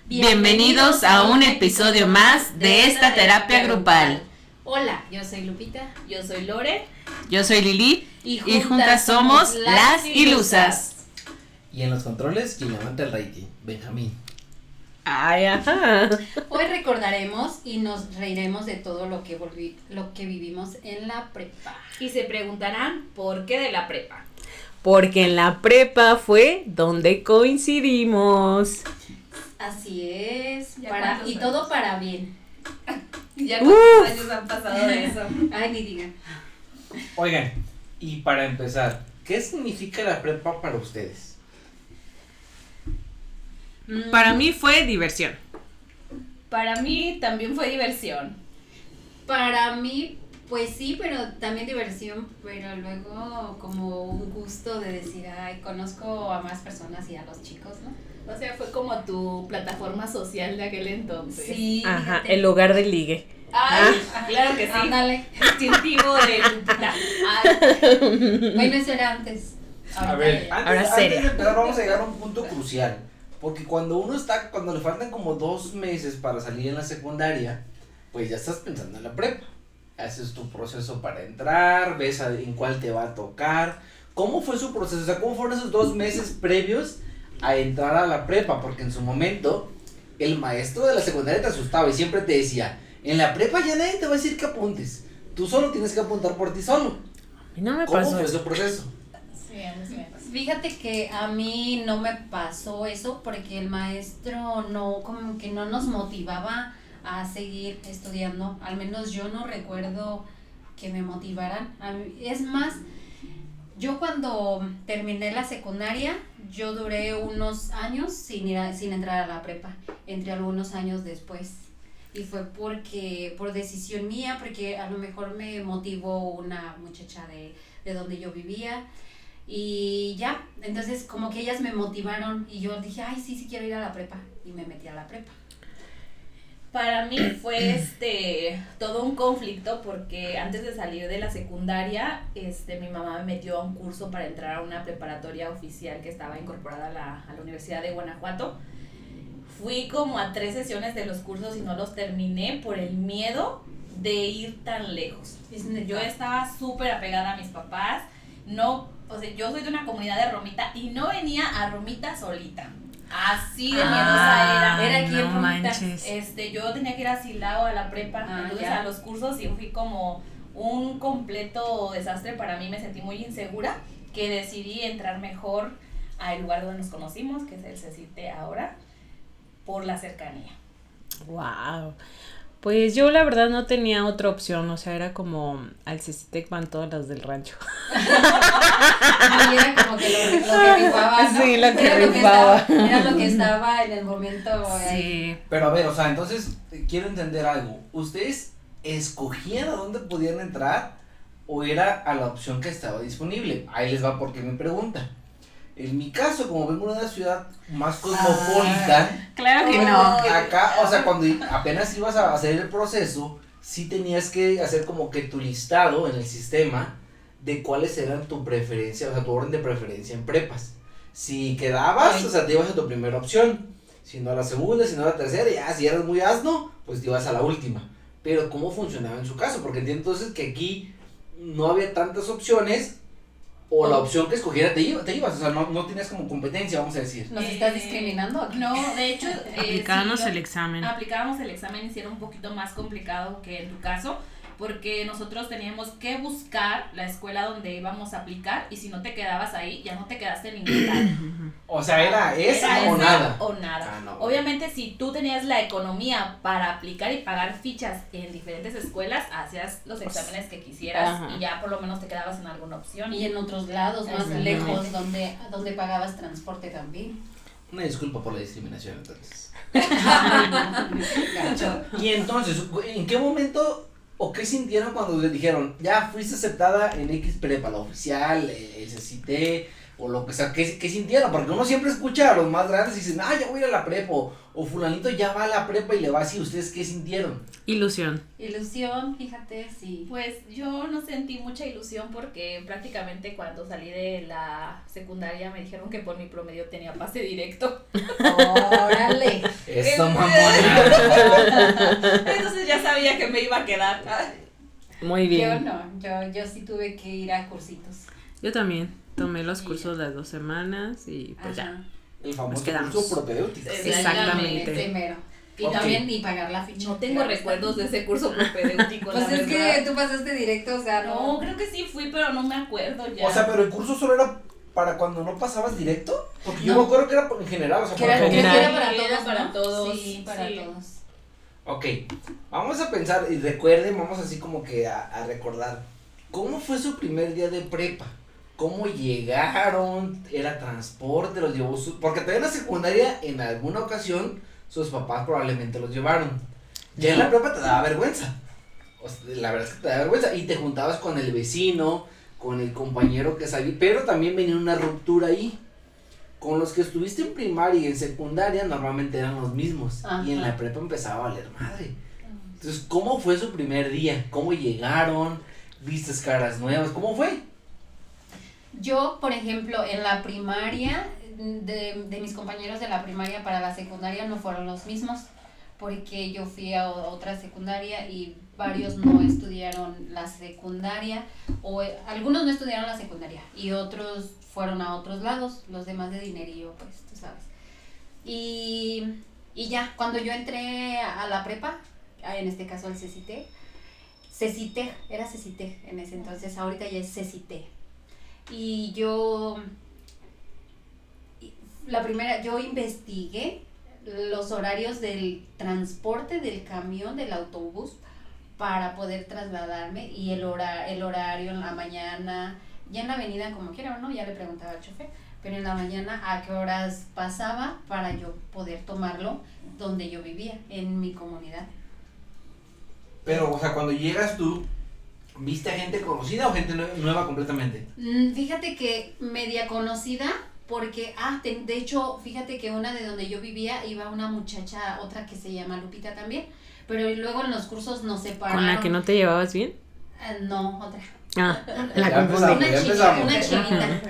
Bienvenidos a un episodio más de esta terapia grupal. Hola, yo soy Lupita. Yo soy Lore. Yo soy Lili y juntas somos las ilusas. Y en los controles, quien levanta el rating, Benjamín. Ay, ajá. Hoy recordaremos y nos reiremos de todo lo que vivimos en la prepa. Y se preguntarán por qué de la prepa. Porque en la prepa fue donde coincidimos. Así es, ¿Y todo para bien. Ya cuántos años han pasado de eso. Ay, ni digan. Oigan, y para empezar, ¿qué significa la prepa para ustedes? Para mí fue diversión. Para mí también fue diversión. Para mí, pues sí, pero también diversión, pero luego como un gusto de decir, ay, conozco a más personas y a los chicos, ¿no? O sea, fue como tu plataforma social de aquel entonces. Sí. Ajá, fíjate. el lugar de ligue. Ay, claro que sí. Ándale. Distintivo de Lupita. Ay, Bueno, eso era antes. A ver, Ahora antes seria. de empezar vamos a llegar a un punto crucial. Porque cuando le faltan como 2 meses para salir en la secundaria, pues ya estás pensando en la prepa. Haces tu proceso para entrar, ves en cuál te va a tocar. ¿Cómo fue su proceso? O sea, ¿cómo fueron esos 2 meses previos a entrar a la prepa? Porque en su momento, el maestro de la secundaria te asustaba y siempre te decía, en la prepa ya nadie te va a decir que apuntes. Tú solo tienes que apuntar por ti solo. Y no me ¿Cómo pasó fue eso. su proceso? sí, a mí sí me pasó. Fíjate que a mí no me pasó eso porque el maestro no, como que no nos motivaba a seguir estudiando, al menos yo no recuerdo que me motivaran. Es más, yo cuando terminé la secundaria, yo duré unos años sin entrar a la prepa, entré algunos años después. Y fue por decisión mía, porque a lo mejor me motivó una muchacha de donde yo vivía. Y ya, entonces como que ellas me motivaron y yo dije, ay, sí quiero ir a la prepa. Y me metí a la prepa. Para mí fue todo un conflicto porque antes de salir de la secundaria, mi mamá me metió a un curso para entrar a una preparatoria oficial que estaba incorporada a la Universidad de Guanajuato. Fui como a 3 sesiones de los cursos y no los terminé por el miedo de ir tan lejos. Yo estaba súper apegada a mis papás, yo soy de una comunidad de Romita y no venía a Romita solita. Así de miedosa era. Era aquí en no Romita. manches. Yo tenía que ir a Silao a la prepa, entonces ya. a los cursos y fui como un completo desastre para mí, me sentí muy insegura, que decidí entrar mejor al lugar donde nos conocimos, que es el CECITE ahora, por la cercanía. Wow. Pues yo la verdad no tenía otra opción, o sea, era como al CECITEC van todas las del rancho. Y era como que lo que rifaba, ¿no? Sí, lo que Era rifaba. Era lo que estaba en el momento. Sí. Pero a ver, o sea, entonces quiero entender algo. ¿Ustedes escogían a dónde podían entrar o era a la opción que estaba disponible? Ahí les va porque me pregunta. En mi caso, como vengo de una ciudad más cosmopolita, Claro que no. acá, o sea, cuando apenas ibas a hacer el proceso, sí tenías que hacer como que tu listado en el sistema de cuáles eran tu preferencia, o sea, tu orden de preferencia en prepas. Si quedabas, o sea, te ibas a tu primera opción. Si no a la segunda, si no a la tercera, ya, si eras muy asno, pues te ibas a la última. Pero ¿cómo funcionaba en su caso? Porque entiendo entonces que aquí no había tantas opciones, o la opción que escogiera te ibas, o sea, no tenías como competencia, vamos a decir. ¿Nos estás discriminando? No, de hecho, Aplicábamos sí, el examen. Aplicábamos el examen y sí era un poquito más complicado que en tu caso, porque nosotros teníamos que buscar la escuela donde íbamos a aplicar y si no te quedabas ahí, ya no te quedaste en ningún lado. O sea, era esa o esa nada. o nada. Ah, no. Obviamente, si tú tenías la economía para aplicar y pagar fichas en diferentes escuelas, hacías los exámenes que quisieras. Ajá. Y ya por lo menos te quedabas en alguna opción. Y en otros lados, más Exactamente. lejos, donde pagabas transporte también. Una disculpa por la discriminación, entonces. Gacho. Y entonces, ¿en qué momento o qué sintieron cuando les dijeron, ya fuiste aceptada en X prepa, la oficial, el CECITE, o lo que sea, ¿qué sintieron? Porque uno siempre escucha a los más grandes y dicen, ya voy a ir a la prepa, o fulanito ya va a la prepa y le va así, ¿ustedes qué sintieron? Ilusión. Ilusión, fíjate, sí. Pues yo no sentí mucha ilusión porque prácticamente cuando salí de la secundaria me dijeron que por mi promedio tenía pase directo. Órale. Eso, mamona. Entonces ya sabía que me iba a quedar. Muy Yo bien. no, yo sí tuve que ir a cursitos. Yo también tomé los cursos las 2 semanas y pues Ajá. El famoso quedamos. curso propedéutico. Exactamente. Primero. Y Ok. también ni pagar la ficha. No tengo recuerdos de ese curso propedéutico. Pues la es que verdad. tú pasaste directo, o sea, No, creo que sí fui, pero no me acuerdo ya. O sea, pero el curso solo era para cuando no pasabas directo, porque yo No. me acuerdo que era en general, o sea, que para era, todos. general. era para Sí, todos, era para ¿no? todos, Sí, para sí. todos. Ok, vamos a pensar y recuerden, vamos así como que a recordar, ¿cómo fue su primer día de prepa? ¿Cómo llegaron? ¿Era transporte? ¿Los llevó porque todavía en la secundaria, en alguna ocasión, sus papás probablemente los llevaron. Ya en la prepa te daba vergüenza. O sea, la verdad es que te daba vergüenza. Y te juntabas con el vecino, con el compañero que salía, pero también venía una ruptura ahí. Con los que estuviste en primaria y en secundaria normalmente eran los mismos. Ajá. Y en la prepa empezaba a valer madre. Entonces, ¿cómo fue su primer día? ¿Cómo llegaron? ¿Viste caras nuevas? ¿Cómo fue? Yo, por ejemplo, en la primaria, de mis compañeros de la primaria para la secundaria no fueron los mismos, porque yo fui a otra secundaria y varios no estudiaron la secundaria, o algunos no estudiaron la secundaria y otros fueron a otros lados, los demás de dinerillo, pues, tú sabes. Y ya, cuando yo entré a la prepa, en este caso al CECITEC, era CECITEC en ese entonces, ahorita ya es CECITEC. Y yo investigué los horarios del transporte del camión, del autobús, para poder trasladarme y el horario en la mañana, ya en la avenida como quiera, ¿no? Ya le preguntaba al chofer, pero en la mañana a qué horas pasaba para yo poder tomarlo donde yo vivía, en mi comunidad. Pero, o sea, cuando llegas tú, ¿viste a gente conocida o gente nueva completamente? Fíjate que media conocida, porque, de hecho, fíjate que una de donde yo vivía iba una muchacha, otra que se llama Lupita también, pero luego en los cursos nos separaron. ¿Con la que no te llevabas bien? No, otra. Ah, Ya la confundí. empezamos. Una chinita.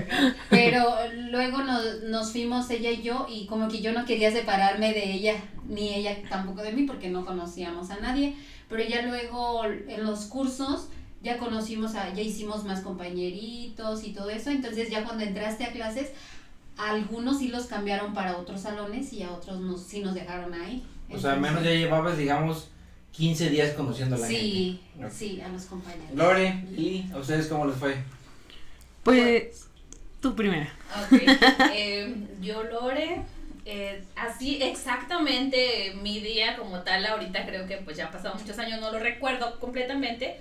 Pero luego nos fuimos ella y yo, y como que yo no quería separarme de ella, ni ella tampoco de mí, porque no conocíamos a nadie. Pero ya luego en los cursos ya ya hicimos más compañeritos y todo eso. Entonces ya cuando entraste a clases, algunos sí los cambiaron para otros salones y a otros sí nos dejaron ahí. O sea, al menos ya llevabas, digamos, 15 días conociendo a la Sí, gente. sí, a los compañeros. Lore, Lili, ¿a ustedes cómo les fue? Pues, tú primera. Ok, yo Lore, así exactamente mi día como tal, ahorita creo que pues ya han pasado muchos años, no lo recuerdo completamente,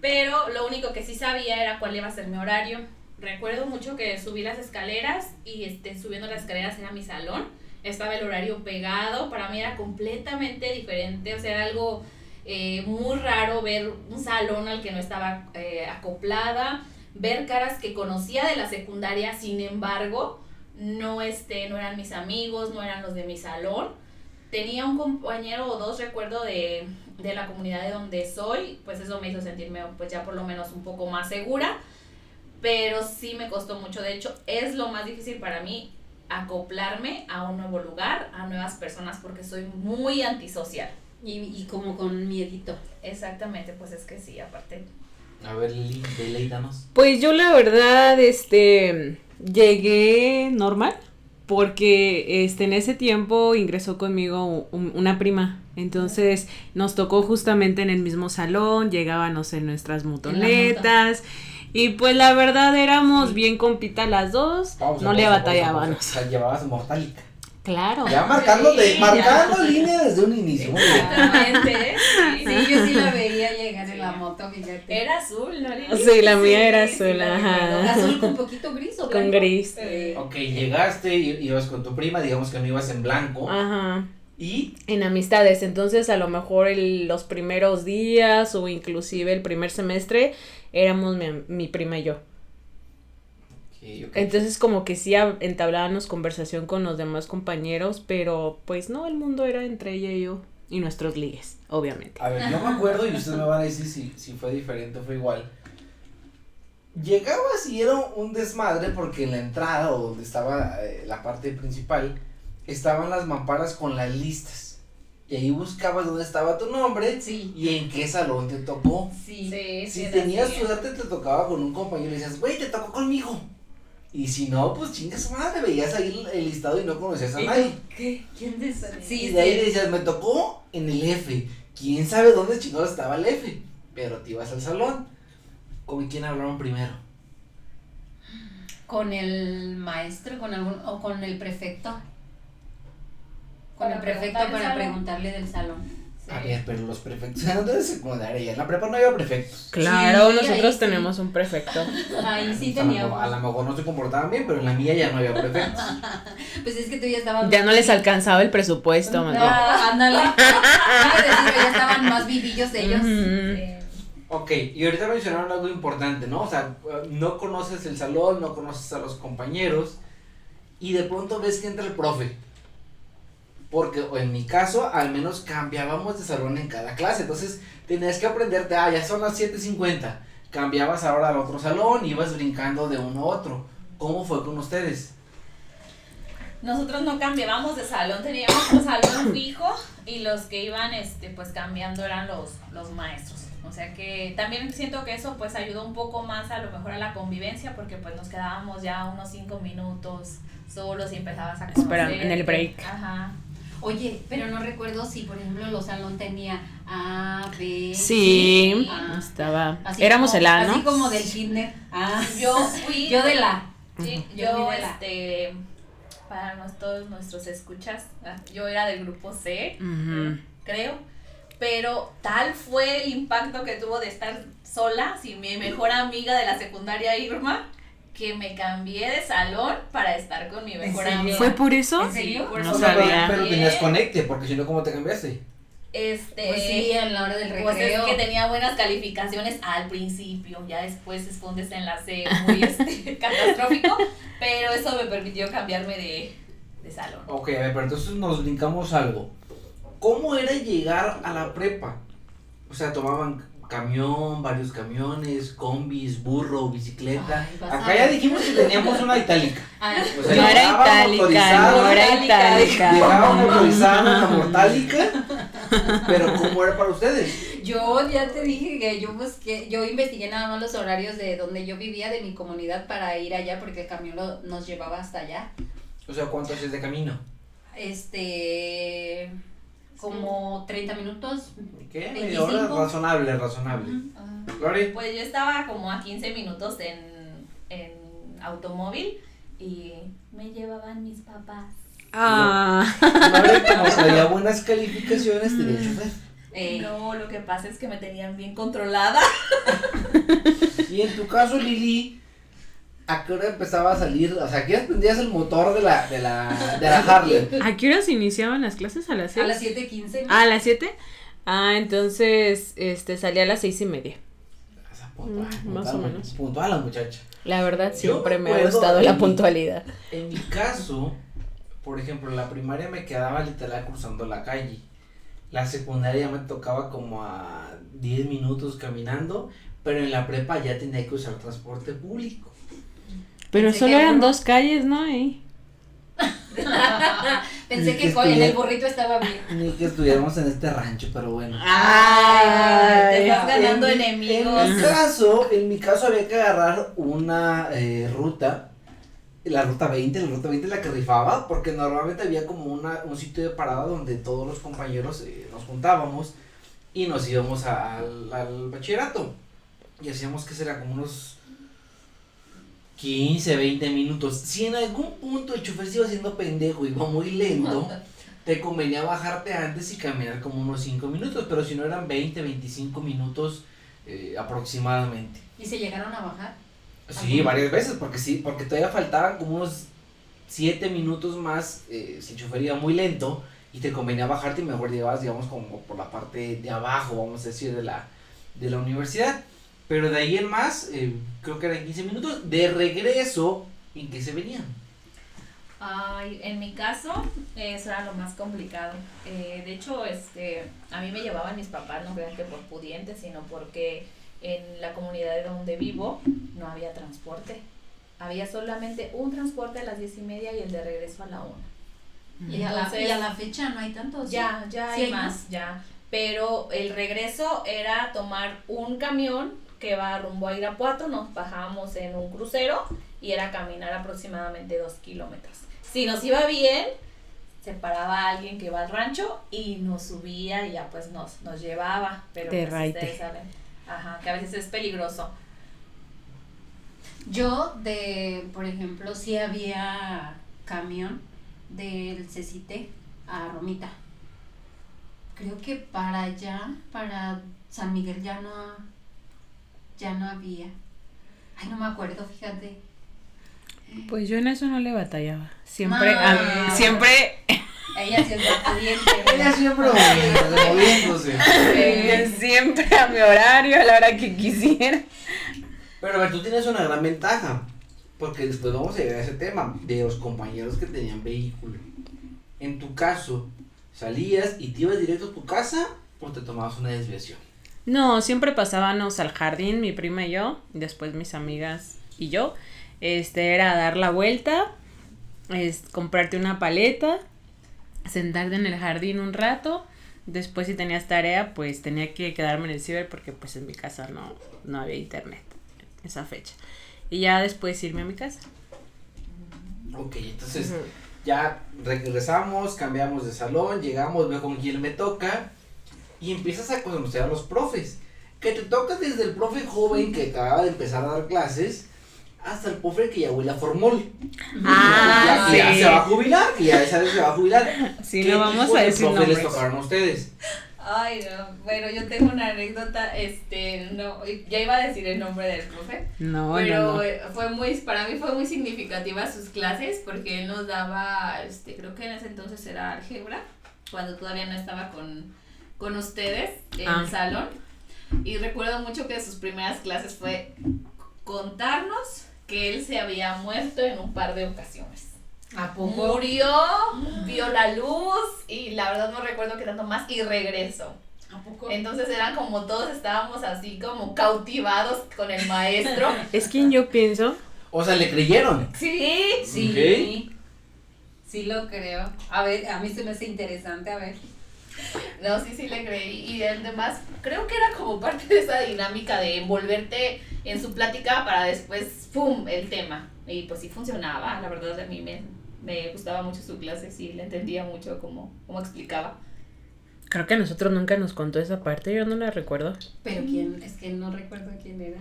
pero lo único que sí sabía era cuál iba a ser mi horario. Recuerdo mucho que subí las escaleras y subiendo las escaleras era mi salón, estaba el horario pegado, para mí era completamente diferente, o sea, era algo muy raro ver un salón al que no estaba acoplada, ver caras que conocía de la secundaria, sin embargo, no eran mis amigos, no eran los de mi salón. Tenía un compañero o dos, recuerdo, de la comunidad de donde soy, pues eso me hizo sentirme pues ya por lo menos un poco más segura, pero sí me costó mucho. De hecho, es lo más difícil para mí, acoplarme a un nuevo lugar, a nuevas personas, porque soy muy antisocial. Y como con miedito. Exactamente, pues es que sí, aparte. A ver, Lili, deleítanos. Pues yo la verdad, llegué normal, porque en ese tiempo ingresó conmigo una prima, entonces nos tocó justamente en el mismo salón, llegábamos en nuestras motonetas, y pues la verdad éramos bien compita las dos, no le batallábamos. O sea, llevabas mortálica. Claro. Ya marcando línea desde un inicio. Muy bien. Exactamente, sí. Sí, yo sí la veía llegar en la moto, fíjate. Era azul, ¿no? Sí, la mía era sí, azul, la ajá. recuerdo. Azul con poquito gris o blanco. Con gris. Ok, llegaste, ibas con tu prima, digamos que no ibas en blanco. Ajá. Y En amistades, entonces a lo mejor los primeros días o inclusive el primer semestre éramos mi prima y yo. Entonces como que sí entablábamos conversación con los demás compañeros, pero pues no, el mundo era entre ella y yo y nuestros ligues, obviamente. A ver, yo me acuerdo y ustedes me van a decir si fue diferente o fue igual. Llegabas y era un desmadre porque en la entrada o donde estaba la parte principal estaban las mamparas con las listas. Y ahí buscabas dónde estaba tu nombre y en qué salón te tocó. Sí. Si tenías suerte te tocaba con un compañero y decías, güey, te tocó conmigo. Y si no, pues chinga su madre, veías ahí el listado y no conocías a nadie. ¿Qué? ¿Quién de eso? Y de ahí decías, me tocó en el F. ¿Quién sabe dónde chingados estaba el F? Pero te ibas al salón. ¿Con quién hablaron primero? ¿Con el maestro, o con el prefecto? Con el prefecto para preguntarle del salón. Sí. A ver, pero los prefectos eran de secundaria, ya en la prepa no había prefectos. Claro, Sí, nosotros ahí tenemos un prefecto. Ahí sí O sea, teníamos. a lo mejor no se comportaban bien, pero en la mía ya no había prefectos. Pues es que tú ya estabas. Ya no les alcanzaba el presupuesto, No, man. ándale. Ya estaban más vivillos ellos. Ujú. Ok, y ahorita mencionaron algo importante, ¿no? O sea, no conoces el salón, no conoces a los compañeros y de pronto ves que entra el profe. Porque en mi caso, al menos cambiábamos de salón en cada clase, entonces tenías que aprenderte, ya son las 7:50, cambiabas ahora al otro salón, ibas brincando de uno a otro. ¿Cómo fue con ustedes? Nosotros no cambiábamos de salón, teníamos un salón fijo y los que iban pues cambiando eran los maestros. O sea que también siento que eso pues ayudó un poco más a lo mejor a la convivencia porque pues nos quedábamos ya unos 5 minutos solos y empezabas a conocer. Espera, en el break. Ajá. Oye, pero no recuerdo si, por ejemplo, el salón tenía A, B, Sí, C, estaba. así Éramos como, el A, ¿no? Así como del kinder. Yo fui. Yo de la. Sí, Yo yo fui de la. para todos nuestros escuchas, yo era del grupo C, Ujú. creo, pero tal fue el impacto que tuvo de estar sola, sin mi mejor amiga de la secundaria Irma, que me cambié de salón para estar con mi mejor serio? amiga. ¿Fue por eso? ¿En serio? por No eso sabía. Pero tenías conecte, porque si no, ¿cómo te cambiaste? Pues sí, en la hora del Pues recreo. es que tenía buenas calificaciones al principio, ya después es un desenlace muy catastrófico, pero eso me permitió cambiarme de salón. Ok, a ver, pero entonces nos brincamos algo. ¿Cómo era llegar a la prepa? O sea, tomaban camión, varios camiones, combis, burro, bicicleta. Ay, vas a Acá ya ver. dijimos que teníamos una itálica. Ay, O sea, No era llegaba itálica, motorizado, no era itálica. Llegaba motorizada una mortálica, pero ¿cómo era para ustedes? yo ya te dije que yo investigué nada más los horarios de donde yo vivía, de mi comunidad, para ir allá, porque el camión nos llevaba hasta allá. O sea, ¿cuánto haces de camino? Como 30 minutos. ¿Qué? 25. Media hora, razonable. Lori. Pues yo estaba como a 15 minutos en automóvil y me llevaban mis papás. Ah. Lori, como traía buenas calificaciones, tenía chofer. No, lo que pasa es que me tenían bien controlada. Y en tu caso, Lili, ¿a qué hora empezaba a salir? O sea, ¿a qué hora prendías el motor de la Harley? ¿A qué horas iniciaban las clases? ¿A las 6? A las 7:15. ¿A las 7? Entonces, salía a las 6:30. O sea, puntual, Más o menos. Puntual la muchacha. La verdad, Yo siempre me ha recuerdo gustado en la mi- puntualidad. En mi caso, por ejemplo, en la primaria me quedaba literal cruzando la calle. La secundaria me tocaba como a 10 minutos caminando, pero en la prepa ya tenía que usar transporte público. Pero Pensé solo que eran uno- 2 calles, ¿no? Ahí. Pensé Ni que que en el estuviera- burrito estaba bien. Ni que estuviéramos en este rancho, pero bueno. Ay, te estás ganando En mi enemigos. en mi caso había que agarrar una ruta, la ruta 20 es la que rifaba, porque normalmente había como un sitio de parada donde todos los compañeros nos juntábamos y nos íbamos al bachillerato. Y hacíamos que será como unos 15, 20 minutos. Si en algún punto el chofer se iba haciendo pendejo y iba muy lento, te convenía bajarte antes y caminar como unos 5 minutos, pero si no eran 20, 25 minutos aproximadamente. ¿Y se llegaron a bajar? Sí, Ajá. varias veces, porque todavía faltaban como unos 7 minutos más si el chofer iba muy lento y te convenía bajarte y mejor llevabas, digamos, como por la parte de abajo, vamos a decir, de la universidad. Pero de ahí en más, creo que eran 15 minutos. De regreso, ¿En qué se venían? Ay, en mi caso, eso era lo más complicado. De hecho, a mí me llevaban mis papás, no crean que por pudientes, sino porque en la comunidad de donde vivo no había transporte. Había solamente un transporte a las 10:30 y el de regreso a la 1. Y a la fecha no hay tantos. Ya ¿Sí hay más, ya. Pero el regreso era tomar un camión que va rumbo a Irapuato, nos bajábamos en un crucero y era caminar aproximadamente 2 kilómetros. Si nos iba bien, se paraba alguien que iba al rancho y nos subía y ya pues nos llevaba, pero pues ustedes saben, que a veces es peligroso. Yo por ejemplo, sí había camión del Cecite a Romita. Creo que para allá, para San Miguel ya no había. Ay, no me acuerdo, fíjate. Pues yo en eso no le batallaba. Siempre, siempre. Ella siempre pudiente. Ella siempre moviéndose. Siempre a mi horario, a la hora que quisiera. Pero a ver, tú tienes una gran ventaja, porque después vamos a llegar a ese tema de los compañeros que tenían vehículo. En tu caso, ¿salías y te ibas directo a tu casa o te tomabas una desviación? No, siempre pasábamos al jardín, mi prima y yo, después mis amigas y yo. Era dar la vuelta, comprarte una paleta, sentarte en el jardín un rato. Después, si tenías tarea, pues tenía que quedarme en el ciber porque pues en mi casa no había internet esa fecha. Y ya después irme a mi casa. Ok, entonces ya regresamos, cambiamos de salón, llegamos, veo con quién me toca y empiezas a conocer a los profes. Que te toca desde el profe joven que acaba de empezar a dar clases hasta el profe que ya huele a formol. Sí. Ya se va a jubilar, que ya sabes que se va a jubilar. Sí, no vamos a decir nombres. ¿Qué nombres. les tocaron a ustedes? Ay, no, bueno, yo tengo una anécdota, no, ya iba a decir el nombre del profe, pero para mí fue muy significativa sus clases, porque él nos daba, creo que en ese entonces era álgebra, cuando todavía no estaba con ustedes en el salón, y recuerdo mucho que sus primeras clases fue contarnos que él se había muerto en un par de ocasiones. ¿A poco? Murió, vio la luz y la verdad no recuerdo qué tanto más y regresó. ¿A poco? Entonces eran como todos estábamos así como cautivados con el maestro. Es quien yo pienso. O sea, ¿le creyeron? Sí. Sí. Sí lo creo. A ver, a mí se me hace interesante, a ver. No, sí le creí. Y además creo que era como parte de esa dinámica de envolverte en su plática para después, ¡pum!, el tema. Y pues sí funcionaba, la verdad a mí me gustaba mucho su clase, sí, le entendía mucho cómo explicaba. Creo que a nosotros nunca nos contó esa parte, yo no la recuerdo. Pero quién, es que no recuerdo quién era.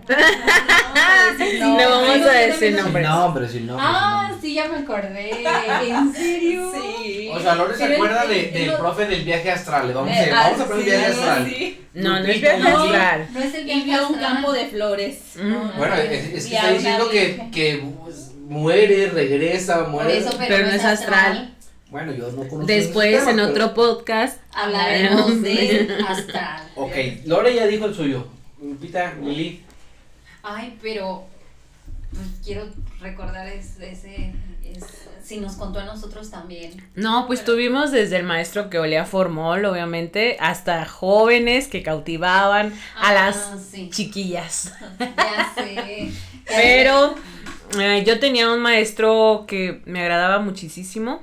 No vamos a decir nombres. Sin nombres. Sí, ya me acordé. ¿En serio? Sí. O sea, Lore se Pero acuerda el- del profe del viaje astral. Le vamos a poner sí, viaje astral. sí. No es Lupito, viaje no. astral. No es el Y vio un astral. campo de flores. Bueno, es que Y a está una diciendo virgen. que muere, regresa, Por muere. eso, Pero no es astral. Bueno, yo no conozco. Después esos en temas, otro podcast. Hablaremos de astral. pero- Ok, Lore ya dijo el suyo. Lupita, Lili. Ay, pero pues quiero recordar si nos contó a nosotros también. No, pues tuvimos desde el maestro que olía a formol, obviamente, hasta jóvenes que cautivaban a las Sí. chiquillas. Ya sé. Pero yo tenía un maestro que me agradaba muchísimo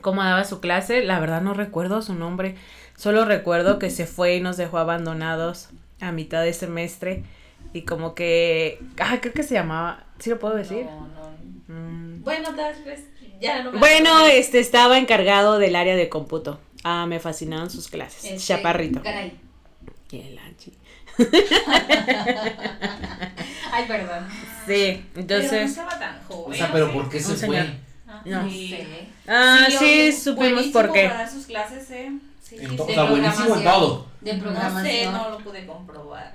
cómo daba su clase. La verdad no recuerdo su nombre. Solo recuerdo que se fue y nos dejó abandonados a mitad de semestre. Y como que... creo que se llamaba... ¿Sí lo puedo decir? No. Bueno, tal vez ya no me Bueno, acuerdo. estaba encargado del área de cómputo. Me fascinaban sus clases. Chaparrito. Caray. Qué lanchi. Ay, perdón. Sí, Pero no entonces... estaba tan joven. O sea, pero ¿por qué se Un fue? señor. No Sí. sé. sí, oye, supimos buenísimo por qué. para dar sus clases, Sí, O sí, sea, buenísimo en todo. De No sé, programación. no lo pude comprobar.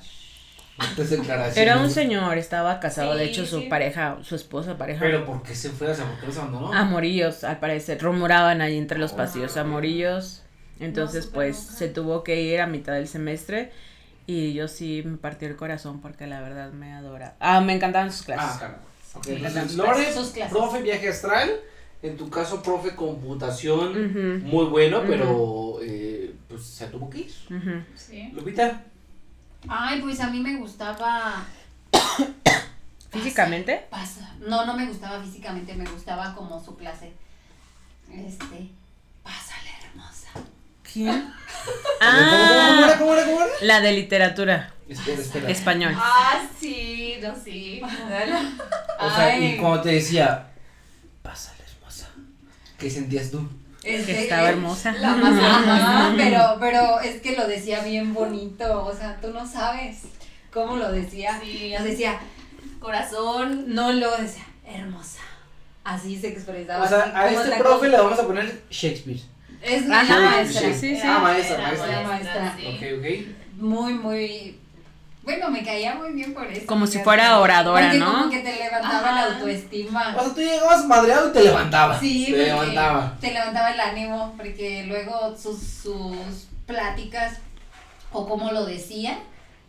Estas declaraciones. Era un señor, estaba casado, de Sí, hecho su sí. pareja, su esposa pareja. Pero ¿por qué se fue? O sea, ¿por qué los abandonó? Amorillos, al parecer, rumoraban ahí entre los pasillos, ok. amorillos. Entonces, No, pues, súper se tuvo que ir a mitad del semestre. Y yo sí me partió el corazón porque la verdad me adora. Me encantaban sus clases. Claro. Ok, Sí, entonces, sus Lore, clases. profe viaje astral, en tu caso, profe computación, Ujú, muy bueno, Ujú. pero pues se tuvo que ir. ujú. Sí. Lupita, Ay, pues a mí me gustaba. ¿Físicamente? No me gustaba físicamente, me gustaba como su clase. Pásale, hermosa. ¿Quién? ¿cómo era? La de literatura, Espera. español. Ah, sí, no, sí. O sea, y Ay. cuando te decía, pásale hermosa, ¿qué sentías tú? Que estaba hermosa. La más, ajá, pero es que lo decía bien bonito, o sea, tú no sabes cómo lo decía. Sí. Nos decía, Corazón. no, lo decía, hermosa. Así se expresaba. O sea, así a como este está profe con- le vamos a poner Shakespeare. Es Ajá, una maestra. sí, sí, sí. Ah, maestra. Era maestra. Sí. Ok. Muy, bueno, me caía muy bien por eso. Como si fíjate. fuera oradora, Porque ¿no? como que te levantaba la Ajá. autoestima. O sea, tú llegabas madreado y te levantaba. Sí, te porque levantaba. te levantaba el ánimo, porque luego sus pláticas o como lo decía,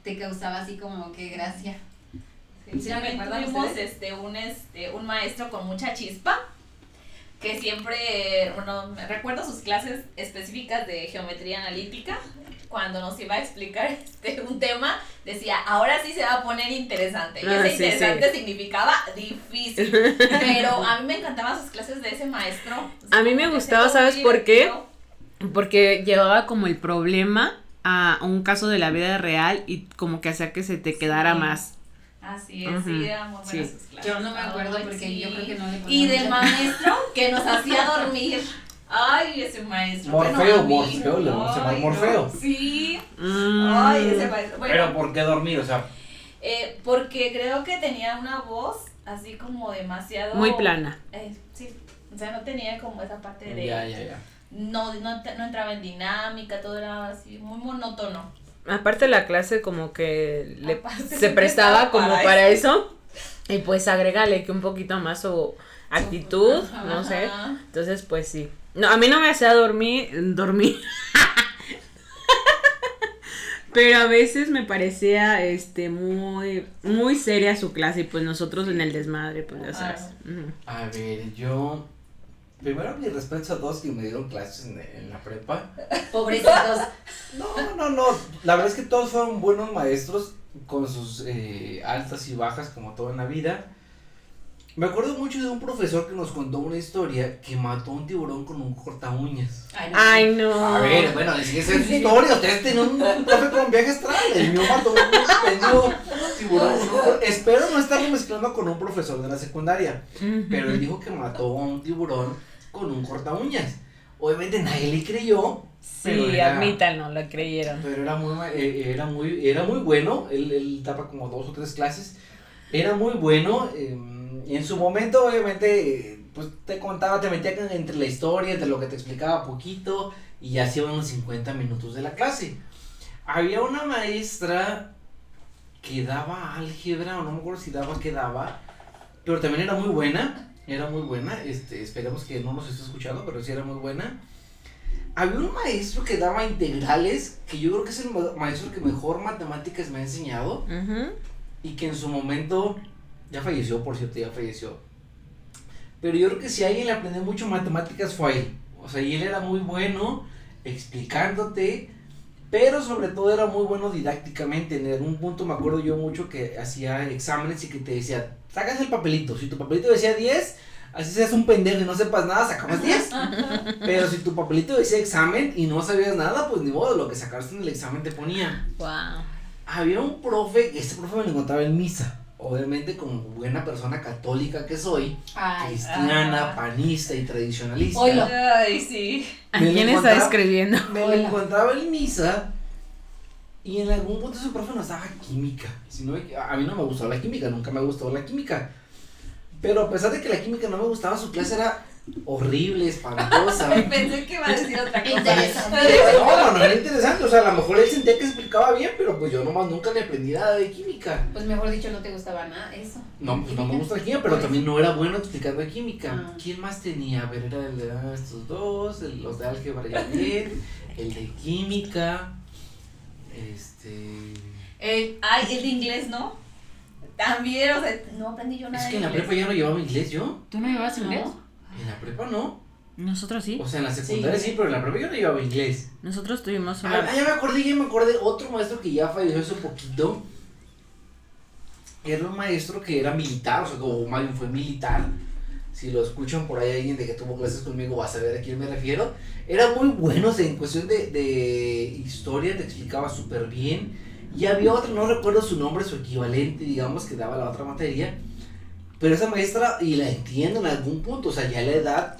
te causaba así como que gracia. ¿Sí También recuerdan tuvimos ustedes? un maestro con mucha chispa que siempre, bueno, me recuerdo sus clases específicas de geometría analítica. Cuando nos iba a explicar un tema, decía, ahora sí se va a poner interesante. Y Ah, ese sí, interesante significaba difícil. Pero a mí me encantaban sus clases de ese maestro. A mí me Como que gustaba, todo ¿sabes muy por qué? divertido. Porque llevaba como el problema a un caso de la vida real y como que hacía que se te quedara Sí. más. Así es, Ujú, sí, eran muy buenas sí. sus clases. Yo no me acuerdo Ay, porque sí. yo creo que no le ponía Y del mucha- maestro que nos hacía dormir. Ay, ese maestro. Morfeo, bueno, a mí, Morfeo, le vamos a llamar ay, Morfeo. no, sí. Mm. Ay, ese maestro. Bueno, Pero ¿por qué dormir? O sea, porque creo que tenía una voz así como demasiado. Muy plana. Sí. O sea, no tenía como esa parte de. ya. No entraba en dinámica, todo era así, muy monótono. Aparte la clase como que Aparte se se prestaba prestaba como para para eso. Y pues agrégale que un poquito más su actitud, Ajá, no sé. Ajá. Entonces pues sí. No, a mí no me hacía dormir. Pero a veces me parecía muy seria su clase y pues nosotros en el desmadre, pues ya sabes. Ujú. A ver, yo. Primero, mis respetos a todos que me dieron clases en la prepa. Pobrecitos. No. La verdad es que todos fueron buenos maestros con sus altas y bajas, como todo en la vida. Me acuerdo mucho de un profesor que nos contó una historia que mató a un tiburón con un corta uñas. Ay, no. A ver, bueno, es que esa es su historia. Ustedes tienen un profe con viaje astral. El mío mató a un pequeño tiburón. Espero no estarlo mezclando con un profesor de la secundaria. Ujú. Pero él dijo que mató a un tiburón con un corta uñas. Obviamente nadie le creyó. pero Sí, era- admítanlo, lo creyeron. Pero era muy bueno. Él daba como 2 o 3 clases. Era muy bueno. Y en su momento, obviamente, pues te contaba, te metía entre la historia, entre lo que te explicaba poquito. Y ya hacía unos 50 minutos de la clase. Había una maestra que daba álgebra, o no me acuerdo si daba, qué daba. Pero también era muy buena. Esperemos que no nos esté escuchando, pero sí era muy buena. Había un maestro que daba integrales, que yo creo que es el maestro que mejor matemáticas me ha enseñado. Ujú. Y que en su momento, ya falleció, por cierto, pero yo creo que si alguien le aprendió mucho matemáticas fue a él. O sea, y él era muy bueno explicándote, pero sobre todo era muy bueno didácticamente. En algún punto me acuerdo yo mucho que hacía exámenes y que te decía, sacas el papelito. Si tu papelito decía 10, así seas un pendejo y no sepas nada, sacabas 10. Pero si tu papelito decía examen y no sabías nada, pues ni modo, lo que sacaste en el examen te ponía. Wow. Había un profe, este profe me lo encontraba en misa. Obviamente, como buena persona católica que soy, Ay, cristiana, panista y tradicionalista. Oilo. Ay, sí. ¿A Me lo quién está encontraba- escribiendo? Me lo Hola. encontraba en misa y en algún punto ese profe nos daba química. Si no, a mí no me gustó la química, nunca me gustó la química. Pero a pesar de que la química no me gustaba, su clase era horrible, espantosa. Pensé que iba a decir otra cosa. Interesante. No era interesante. O sea, a lo mejor él sentía que explicaba bien, pero pues yo nomás nunca le aprendí nada de química. Pues mejor dicho, no te gustaba nada eso. No, pues no me gusta la química, pero también no era bueno explicando química. Ah. ¿Quién más tenía? A ver, era el de estos dos, los de álgebra y el de química, Ay, el de inglés, ¿no? También, o sea, no aprendí yo nada Es que en de la prepa inglés. ya no llevaba inglés yo. ¿Tú no llevabas inglés? En la prepa no. Nosotros sí. O sea, en la secundaria sí, pero en la prepa yo no llevaba inglés. Nosotros tuvimos Ah, una... ya me acordé. Otro maestro que ya falleció hace poquito. Era un maestro que era militar, o sea, como más bien fue militar. Si lo escuchan por ahí alguien de que tuvo clases conmigo, va a saber a quién me refiero. Era muy bueno, o sea, en cuestión de historia te explicaba súper bien. Y había otro, no recuerdo su nombre, su equivalente, digamos, que daba la otra materia. Pero esa maestra, y la entiendo en algún punto, o sea, ya la edad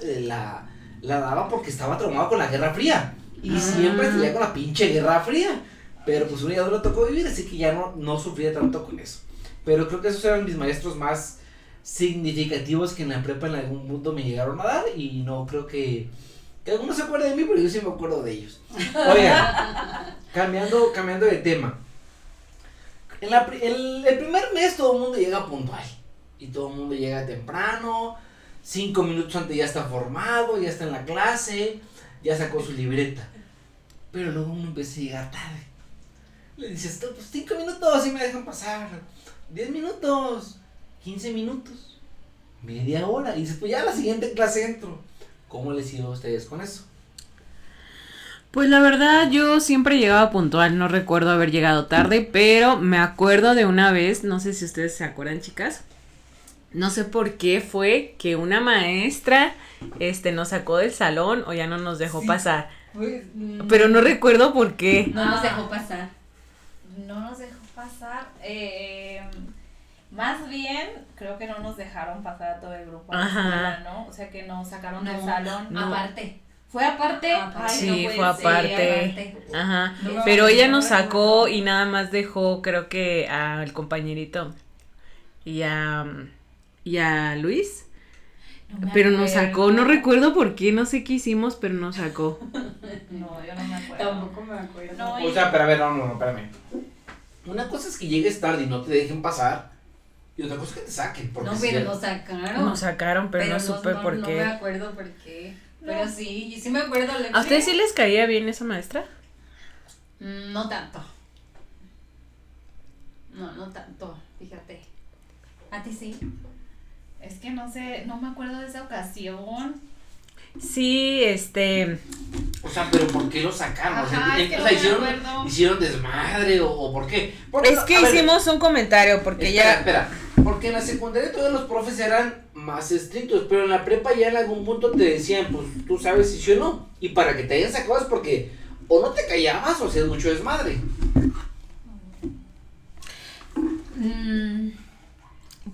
la daba porque estaba traumado con la Guerra Fría. Y siempre estudiaba con la pinche Guerra Fría. Pero pues uno ya no le tocó vivir, así que ya no sufría tanto con eso. Pero creo que esos eran mis maestros más significativos que en la prepa en algún punto me llegaron a dar. Y no creo que algunos se acuerden de mí, pero yo sí me acuerdo de ellos. Oigan, cambiando de tema. El primer mes todo el mundo llega puntual. Y todo el mundo llega temprano. 5 minutos antes ya está formado, ya está en la clase, ya sacó su libreta. Pero luego uno empieza a llegar tarde. Le dices, pues 5 minutos y me dejan pasar. 10 minutos, 15 minutos, media hora. Y dices, pues ya a la siguiente clase entro. ¿Cómo les iba a ustedes con eso? Pues la verdad yo siempre llegaba puntual, no recuerdo haber llegado tarde, pero me acuerdo de una vez, no sé si ustedes se acuerdan, chicas, no sé por qué fue que una maestra nos sacó del salón o ya no nos dejó pasar, Pues, pero no recuerdo por qué. no nos dejó pasar. No nos dejó pasar. Más bien, creo que no nos dejaron pasar a todo el grupo a la Ajá. escuela, ¿no? O sea que nos sacaron del salón. No. Aparte. ¿Fue aparte? Aparte. Ay, Sí, no puede fue ser. aparte. Ajá, No, pero ella nos no sacó recuerdo. y nada más dejó, creo que al compañerito y a Luis, No me pero nos acuerdo. sacó, no recuerdo por qué, no sé qué hicimos, pero nos sacó. No, yo no me acuerdo. Tampoco me acuerdo. No, O sea, pero a ver, no, espérame. Una cosa es que llegues tarde y no te dejen pasar. Y otra cosa es que te saquen. Porque No, si pero ya- nos sacaron. Nos sacaron, pero no supe por No qué. me acuerdo por qué. No. Pero sí, y sí me acuerdo. ¿A ustedes sí les caía bien esa maestra? No tanto. No tanto, fíjate. ¿A ti sí? Es que no sé, no me acuerdo de esa ocasión. Sí, O sea, pero ¿por qué lo sacaron? Ajá, es que o no sea, me hicieron, acuerdo. hicieron desmadre o ¿por qué? Porque, es que a ver, hicimos un comentario porque espera, porque en la secundaria todos los profes eran más estrictos, pero en la prepa ya en algún punto te decían, pues tú sabes si sí o no. Y para que te hayan sacado es porque o no te callabas o hacías mucho desmadre.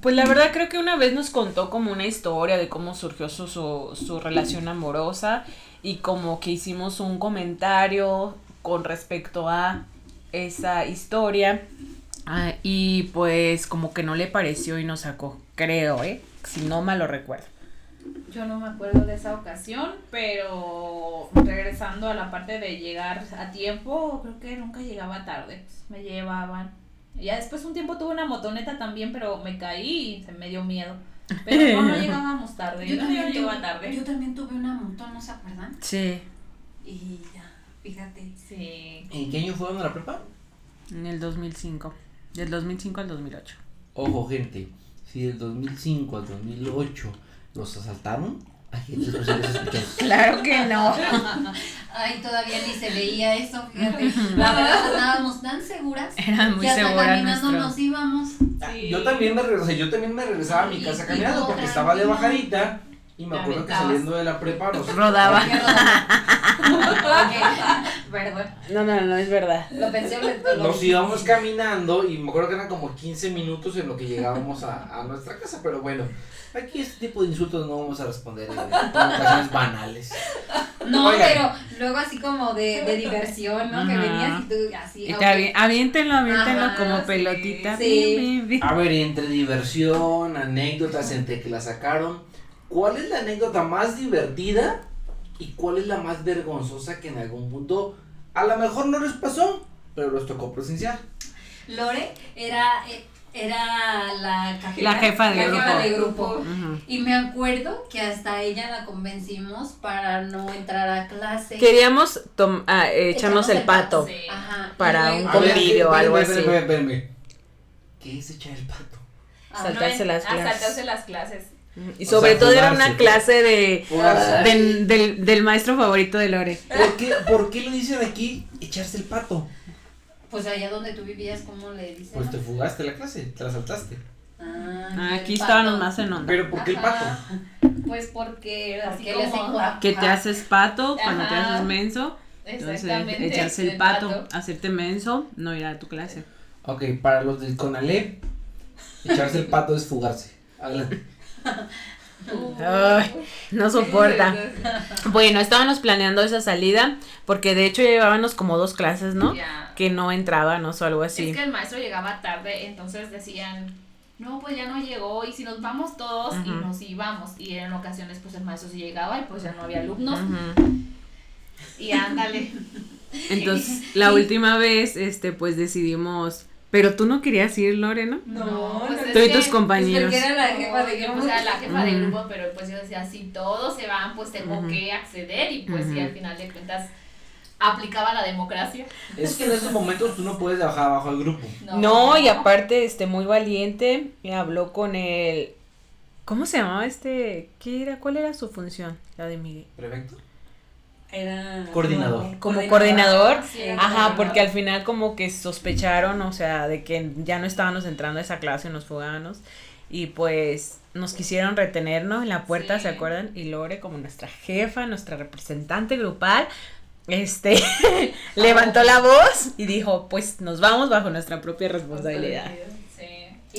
Pues la verdad creo que una vez nos contó como una historia de cómo surgió su relación amorosa y como que hicimos un comentario con respecto a esa historia y pues como que no le pareció y nos sacó, creo, si no mal lo recuerdo. Yo no me acuerdo de esa ocasión, pero regresando a la parte de llegar a tiempo, creo que nunca llegaba tarde, me llevaban. Ya después un tiempo tuve una motoneta también, pero me caí y se me dio miedo. Pero no llegábamos tarde, yo también llegaba tarde. Yo también tuve una moto, ¿no se acuerdan? Sí, Y ya, fíjate. Sí. ¿En qué año fueron a la prepa? en el 2005, del 2005 al 2008. Ojo, gente, si del 2005 al 2008 los asaltaron, a gente no se les escuchó. Claro que no. Ay, todavía ni se veía eso, fíjate. La verdad, estábamos tan seguras. Eran muy que hasta seguras caminando nuestro. nos íbamos. Sí. Yo también me regresaba a mi casa Y caminando todo porque estaba de tranquilo. bajadita y me Te acuerdo que aventabas. saliendo de la prepa nos Rodaba. Ok, perdón. No, es verdad. Lo pensé, nos íbamos caminando y me acuerdo que eran como 15 minutos en lo que llegábamos a nuestra casa, pero bueno, aquí este tipo de insultos no vamos a responder por ocasiones banales. No, Oigan. pero luego así como de diversión, ¿no? Que Ajá. venías y tú así. Y ok. aviéntenlo Ajá, como sí, pelotita. sí. A ver, entre diversión, anécdotas entre que la sacaron, ¿cuál es la anécdota más divertida y cuál es la más vergonzosa que en algún punto a lo mejor no les pasó, pero les tocó presenciar? Lore era la La jefa de la grupo. jefa de grupo. Ujú. Y me acuerdo que hasta ella la convencimos para no entrar a clase. Queríamos echarnos el pato Sí. Ajá. para y un luego- convivio o algo así. Espérame. ¿Qué es echar el pato? saltarse las clases. Saltarse las clases. Y sobre todo era una clase Fugarse. del maestro favorito de Lore. ¿Por qué lo dicen aquí echarse el pato? Pues allá donde tú vivías, ¿cómo le dicen? Pues te fugaste la clase, te la saltaste. Aquí el estábamos pato. más en onda. Pero ¿por qué el pato? Pues porque así Porque le hacen como... guapo. Que te haces pato cuando te Ajá. haces menso. Entonces, Exactamente. echarse el pato, hacerte menso, no ir a tu clase. Ok, para los del Conalep, echarse el pato es fugarse. Adelante. Ay, no soporta. Bueno, estábamos planeando esa salida porque de hecho llevábamos como 2 clases, ¿no? Ya. Que no entrábamos o algo así. Es que el maestro llegaba tarde, entonces decían, no, pues ya no llegó, y si nos vamos todos, y Ujú. nos íbamos, y en ocasiones pues el maestro sí llegaba y pues ya no había alumnos, Ujú. y ándale. Entonces, la última vez, pues decidimos, pero tú no querías ir, Lore, ¿no? No, pues es Tú y que- tus compañeros. Porque era la jefa de yo grupo. pues era la jefa de Ujú. grupo, pero pues yo decía, si todos se van, pues tengo Ujú. que acceder, y pues sí, Ujú. al final de cuentas aplicaba la democracia. Es que en esos momentos tú no puedes bajar abajo del grupo. No, y aparte, muy valiente, habló con el, ¿cómo se llamaba ¿qué era? ¿Cuál era su función? La de Miguel. ¿Prefecto? Era Coordinador. Como coordinador. Sí, era Ajá, coordinador. porque al final como que sospecharon, o sea, de que ya no estábamos entrando a esa clase, nos fugábamos, y pues nos quisieron retenernos en la puerta, Sí. ¿se acuerdan? Y Lore, como nuestra jefa, nuestra representante grupal, levantó la voz y dijo, pues nos vamos bajo nuestra propia responsabilidad. Sí.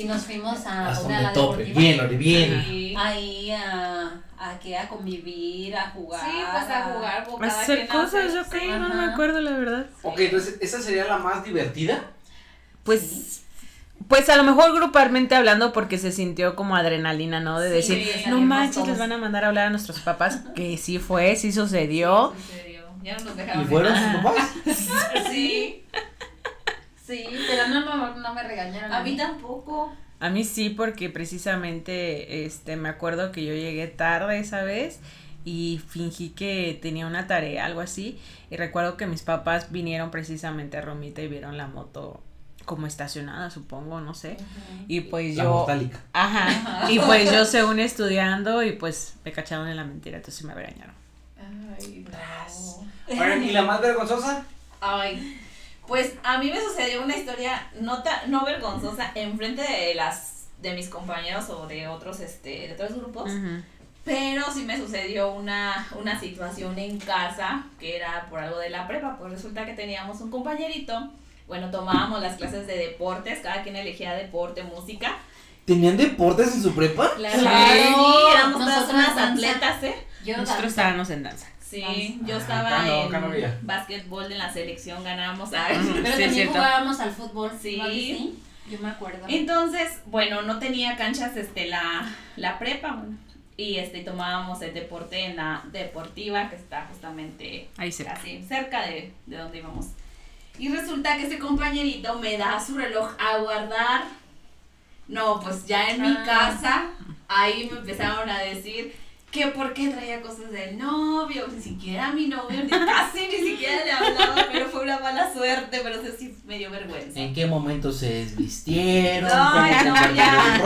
Y nos fuimos a Hasta una donde la tope. deportiva. Bien, Lore, bien. Sí. Ahí a convivir, a jugar. Sí, pues a jugar, o cada Hacer quien cosas, hace- yo sí. creo, no me Ajá. acuerdo la verdad. Ok, entonces, ¿esa sería la más divertida? Pues a lo mejor grupalmente hablando porque se sintió como adrenalina, ¿no? De Sí, decir, no salimos manches, todos. les van a mandar a hablar a nuestros papás, que sí fue, sí sucedió. Sucedió. Ya no nos ¿Y dejaron. fueron sus Ajá. papás? Sí. Sí, pero no me regañaron. A mí tampoco. A mí sí, porque precisamente, me acuerdo que yo llegué tarde esa vez y fingí que tenía una tarea, algo así, y recuerdo que mis papás vinieron precisamente a Romita y vieron la moto como estacionada, supongo, no sé, y pues La yo, mortálica. ajá, y pues yo según estudiando y pues me cacharon en la mentira, entonces me regañaron. Ay, no. Oigan, ¿y la más vergonzosa? Ay, pues a mí me sucedió una historia no vergonzosa enfrente de mis compañeros o de otros de otros grupos, Ujú. pero sí me sucedió una situación en casa que era por algo de la prepa. Pues resulta que teníamos un compañerito, bueno, tomábamos las clases de deportes, cada quien elegía deporte, música. ¿Tenían deportes en su prepa? Claro, Claro, sí, éramos todas nosotras unas danza. atletas, Yo Nosotros danza. estábamos en danza. Sí, yo Ah, estaba acá no, en acá no había. básquetbol, en la selección ganamos. Pero Sí, es también cierto. jugábamos al fútbol. Sí. ¿No, sí? Yo me acuerdo. Entonces, bueno, no tenía canchas la prepa, bueno, y tomábamos el deporte en la deportiva que está justamente Ahí cerca. casi cerca de donde íbamos. Y resulta que ese compañerito me da su reloj a guardar. No, pues ya en mi casa, ahí me empezaron a decir que por qué traía cosas del novio, ni siquiera a mi novio, ni siquiera le hablaba, pero fue una mala suerte, pero eso sí me dio vergüenza. ¿En qué momento se desvistieron? Ay, ¿Cómo no, compartieron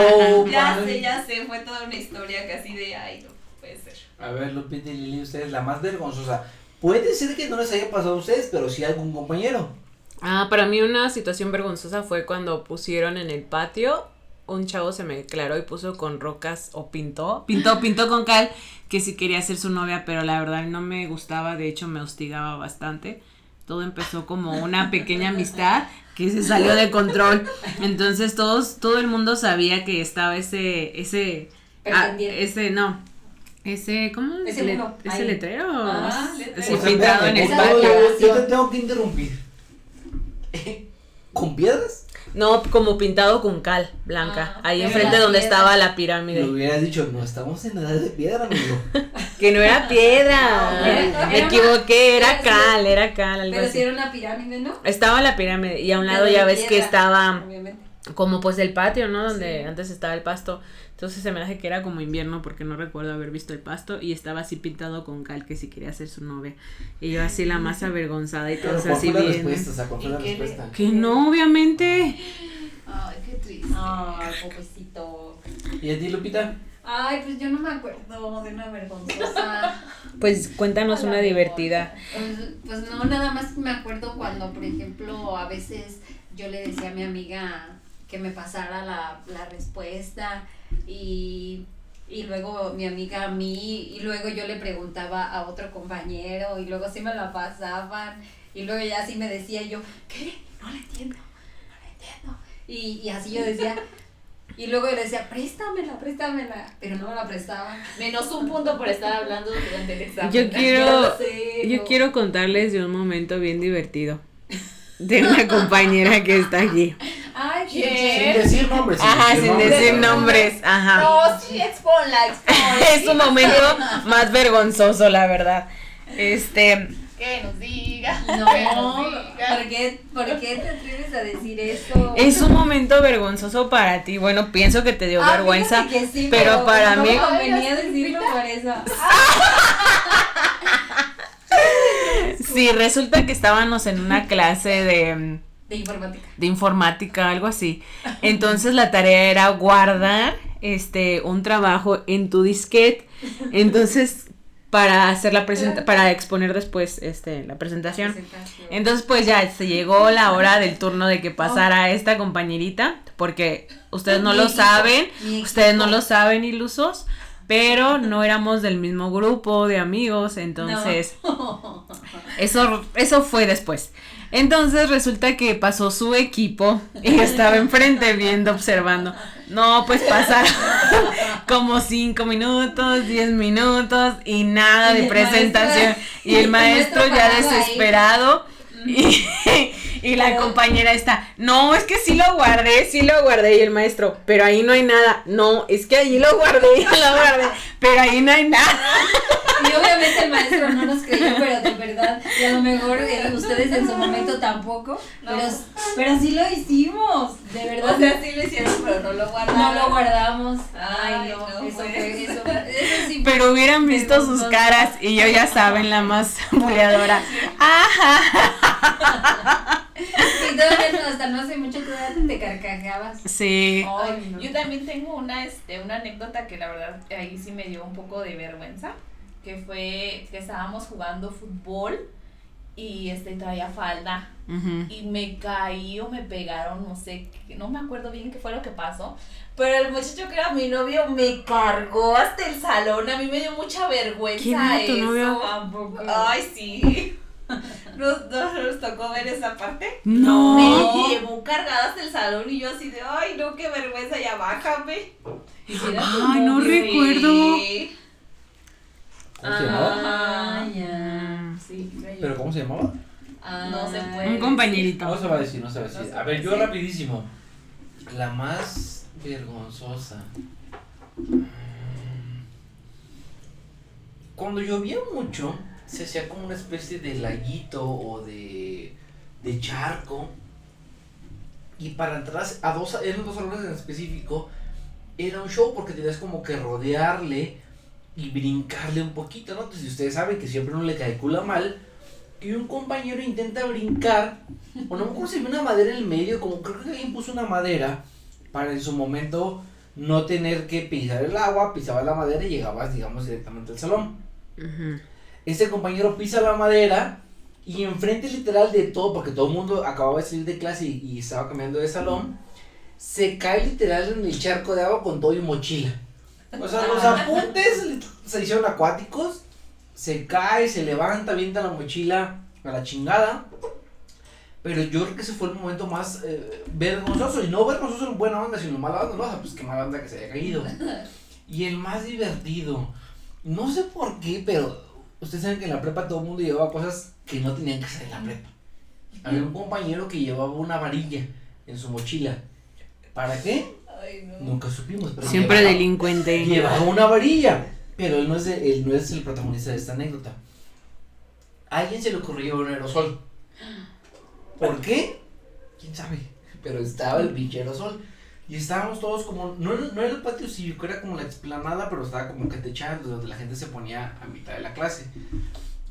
ropa? Ya sé, fue toda una historia casi de, ay, no puede ser. A ver, Lupita y Lili, ustedes la más vergonzosa. Puede ser que no les haya pasado a ustedes, pero sí a algún compañero. Ah, para mí una situación vergonzosa fue cuando pusieron en el patio, un chavo se me declaró y puso con rocas o pintó con cal que sí quería ser su novia, pero la verdad no me gustaba, de hecho me hostigaba bastante. Todo empezó como una pequeña amistad que se salió de control. Entonces todo el mundo sabía que estaba ¿cómo? Ese muro, ¿Ese ahí. letrero? Ah, letrero. Sí, O sea, pintado en espérate, el Esa patio. yo te tengo que interrumpir. ¿Con piedras? No, como pintado con cal blanca, ahí pero enfrente las donde piedras. estaba la Me pirámide. hubieras dicho, no estamos en edad de piedra, amigo. Que no era piedra, No, era me una- equivoqué, era era cal, algo Pero así. si era una pirámide, ¿no? Estaba la pirámide y a un lado Pero de ya ves que piedra, estaba obviamente. como pues el patio, ¿no? Donde Sí. antes estaba el pasto. Entonces se me hace que era como invierno porque no recuerdo haber visto el pasto y estaba así pintado con cal que si quería ser su novia. Y yo así la más avergonzada y Pero todos ¿cuál así fue la bien. respuesta? O sea, ¿cuál fue ¿Y la qué le- respuesta? Que no, obviamente. Ay, qué triste. Ay, pobrecito. ¿Y a ti, Lupita? Ay, pues yo no me acuerdo de una vergonzosa. Pues cuéntanos una divertida. Pues no, nada más me acuerdo cuando, por ejemplo, a veces yo le decía a mi amiga que me pasara la respuesta y luego mi amiga a mí y luego yo le preguntaba a otro compañero y luego sí me la pasaban y luego ya sí me decía yo, ¿qué? No la entiendo. Y así yo decía, y luego yo le decía, préstamela, pero no me la prestaba. Menos un punto por estar hablando durante el examen. Yo quiero contarles de un momento bien divertido de una compañera que está aquí. Ay, Sin ¿qué? decir nombres. Ajá, sin decir nombres, ajá. No, sí, exponla. Es un momento más vergonzoso, la verdad. Que nos diga. No, que nos diga. ¿por qué te atreves a decir eso? Es un momento vergonzoso para ti. Bueno, pienso que te dio vergüenza, fíjate que sí, pero para no mí me convenía decirlo por eso. sí, resulta que estábamos en una clase de informática, algo así. Entonces la tarea era guardar un trabajo en tu disquete. Entonces para hacer para exponer después la presentación. Entonces pues ya se llegó la hora del turno de que pasara esta compañerita, porque ustedes no lo saben, ilusos, pero no éramos del mismo grupo de amigos, entonces no. eso fue después. Entonces resulta que pasó su equipo y estaba enfrente viendo, observando. No, pues pasaron como 5 minutos, 10 minutos y nada de presentación. Y el maestro ya desesperado y la compañera está, no, es que sí lo guardé. Y el maestro, pero ahí no hay nada. No, es que allí lo guardé, pero ahí no hay nada. Y obviamente el maestro no nos creyó, pero de verdad, y a lo mejor ustedes en su momento tampoco, no. pero sí lo hicimos, de verdad. O sea, sí lo hicieron, pero no lo guardaron. No lo guardamos. Ay, no, no, eso pues. eso sí. Pero hubieran visto sus vergonzoso. caras y yo ya saben, la más buleadora. Ajá. Y todavía hasta no hace mucho todavía te carcajeabas. Sí. Ay, no. Yo también tengo una anécdota que la verdad ahí sí me dio un poco de vergüenza, que fue que estábamos jugando fútbol y traía falda y me caí o me pegaron, no sé, no me acuerdo bien qué fue lo que pasó, pero el muchacho que era mi novio me cargó hasta el salón, a mí me dio mucha vergüenza. ¿Quién era tu novio? Tampoco. Ay, sí. ¿Nos tocó ver esa parte? No. Me llevó cargada hasta el salón y yo así de, ay, no, qué vergüenza, ya bájame. Ay, no recuerdo. Sí. ¿Cómo se llamaba? Ah, ya. Sí, ¿Pero cómo se llamaba? No se puede. Un compañerito. No se va a decir. A ver, yo Sí. rapidísimo. La más vergonzosa. Cuando llovía mucho, se hacía como una especie de laguito o de charco. Y para entrar eran 2 salones en específico, era un show porque tenías como que rodearle y brincarle un poquito, ¿no? Entonces ustedes saben que siempre uno le calcula mal y un compañero intenta brincar, o no me acuerdo si había una madera en el medio, como creo que alguien puso una madera para en su momento no tener que pisar el agua, pisaba la madera y llegabas, digamos, directamente al salón. Ese compañero pisa la madera y enfrente literal de todo, porque todo el mundo acababa de salir de clase y estaba cambiando de salón, se cae literal en el charco de agua con todo y mochila. O sea, los apuntes se hicieron acuáticos, se cae, se levanta, avienta la mochila a la chingada. Pero yo creo que ese fue el momento más vergonzoso, y no vergonzoso en buena onda, sino mala onda, no, o sea, pues qué mala onda que se haya caído. Y el más divertido, no sé por qué, pero ustedes saben que en la prepa todo el mundo llevaba cosas que no tenían que ser en la prepa. Había un compañero que llevaba una varilla en su mochila. ¿Para qué? Ay, no. Nunca supimos. Pero Siempre delincuente. Llevaba una varilla, pero él no es el protagonista de esta anécdota. A alguien se le ocurrió llevar un aerosol. ¿Por qué? ¿Quién sabe? Pero estaba el pinche aerosol. Y estábamos todos como, no era el patio cívico, era como la explanada, pero estaba como que techado, donde la gente se ponía a mitad de la clase.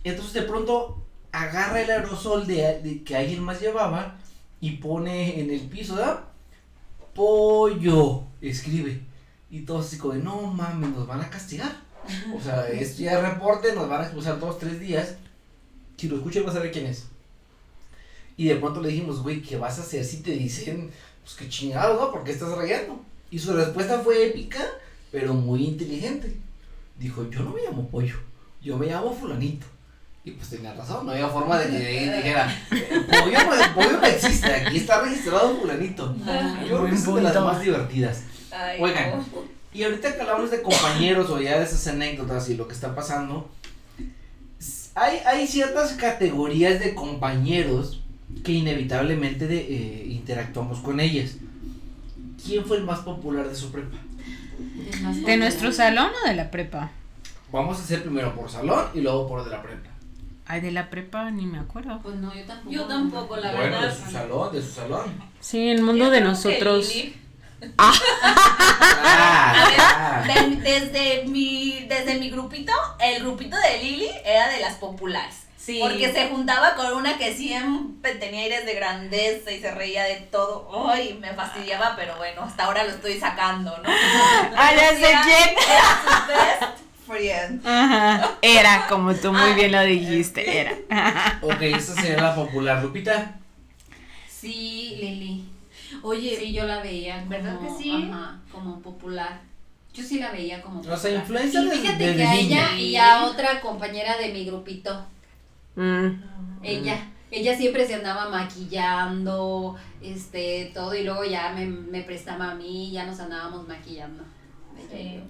Entonces de pronto agarra el aerosol de que alguien más llevaba y pone en el piso, ¿verdad? Pollo, escribe. Y todos así como de, no mames, nos van a castigar. O sea, esto ya es reporte, nos van a expulsar 2-3 días. Si lo escuchan vas a ver quién es. Y de pronto le dijimos, güey, ¿qué vas a hacer si te dicen, pues qué chingado, ¿no? ¿Por qué estás rayando? Y su respuesta fue épica, pero muy inteligente. Dijo, yo no me llamo Pollo, yo me llamo Fulanito. Y pues tenía razón, no había forma de que dijera, pollo no existe, aquí está registrado Fulanito. Yo creo que es de las más divertidas. Ay, Oigan, no. y ahorita que hablamos de compañeros o ya de esas anécdotas y lo que está pasando, hay ciertas categorías de compañeros que inevitablemente interactuamos con ellas. ¿Quién fue el más popular de su prepa? ¿De nuestro salón o de la prepa? Vamos a hacer primero por salón y luego por de la prepa. Ay, de la prepa ni me acuerdo. Pues no, yo tampoco. Yo tampoco, la Bueno, verdad. de su salón. Sí, el mundo Yo de creo que nosotros. Lili. Ah, Desde mi grupito, el grupito de Lili era de las populares. Sí. Porque se juntaba con una que siempre tenía aires de grandeza y se reía de todo. Ay, me fastidiaba, pero bueno, hasta ahora lo estoy sacando, ¿no? Ah, ya sé quién. Era su best friend. Ajá. Era, como tú muy bien lo dijiste, era. Ok, esa sería la popular. Lupita. Sí, Lili. Oye, Sí, yo la veía como, ¿verdad que sí? Ajá, como popular. Yo sí la veía como popular. O sea, influencer Y desde fíjate que a niña. ella y a otra compañera de mi grupito, Mm. ella siempre se andaba maquillando, todo, y luego ya me prestaba a mí, ya nos andábamos maquillando. Sí.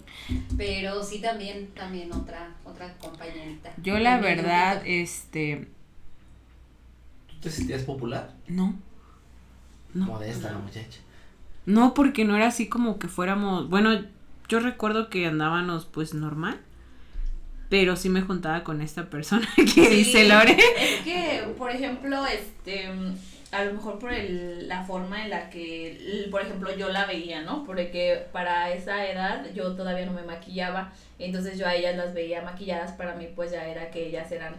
Pero sí también otra compañerita. Yo la De mi verdad, grupito. ¿Tú te sentías popular? No. No. Modesta la muchacha. No, porque no era así como que fuéramos, bueno, yo recuerdo que andábamos pues normal, pero sí me juntaba con esta persona que dice Lore. Es que, por ejemplo, a lo mejor por la forma en la que, por ejemplo, yo la veía, ¿no? Porque para esa edad yo todavía no me maquillaba, entonces yo a ellas las veía maquilladas, para mí pues ya era que ellas eran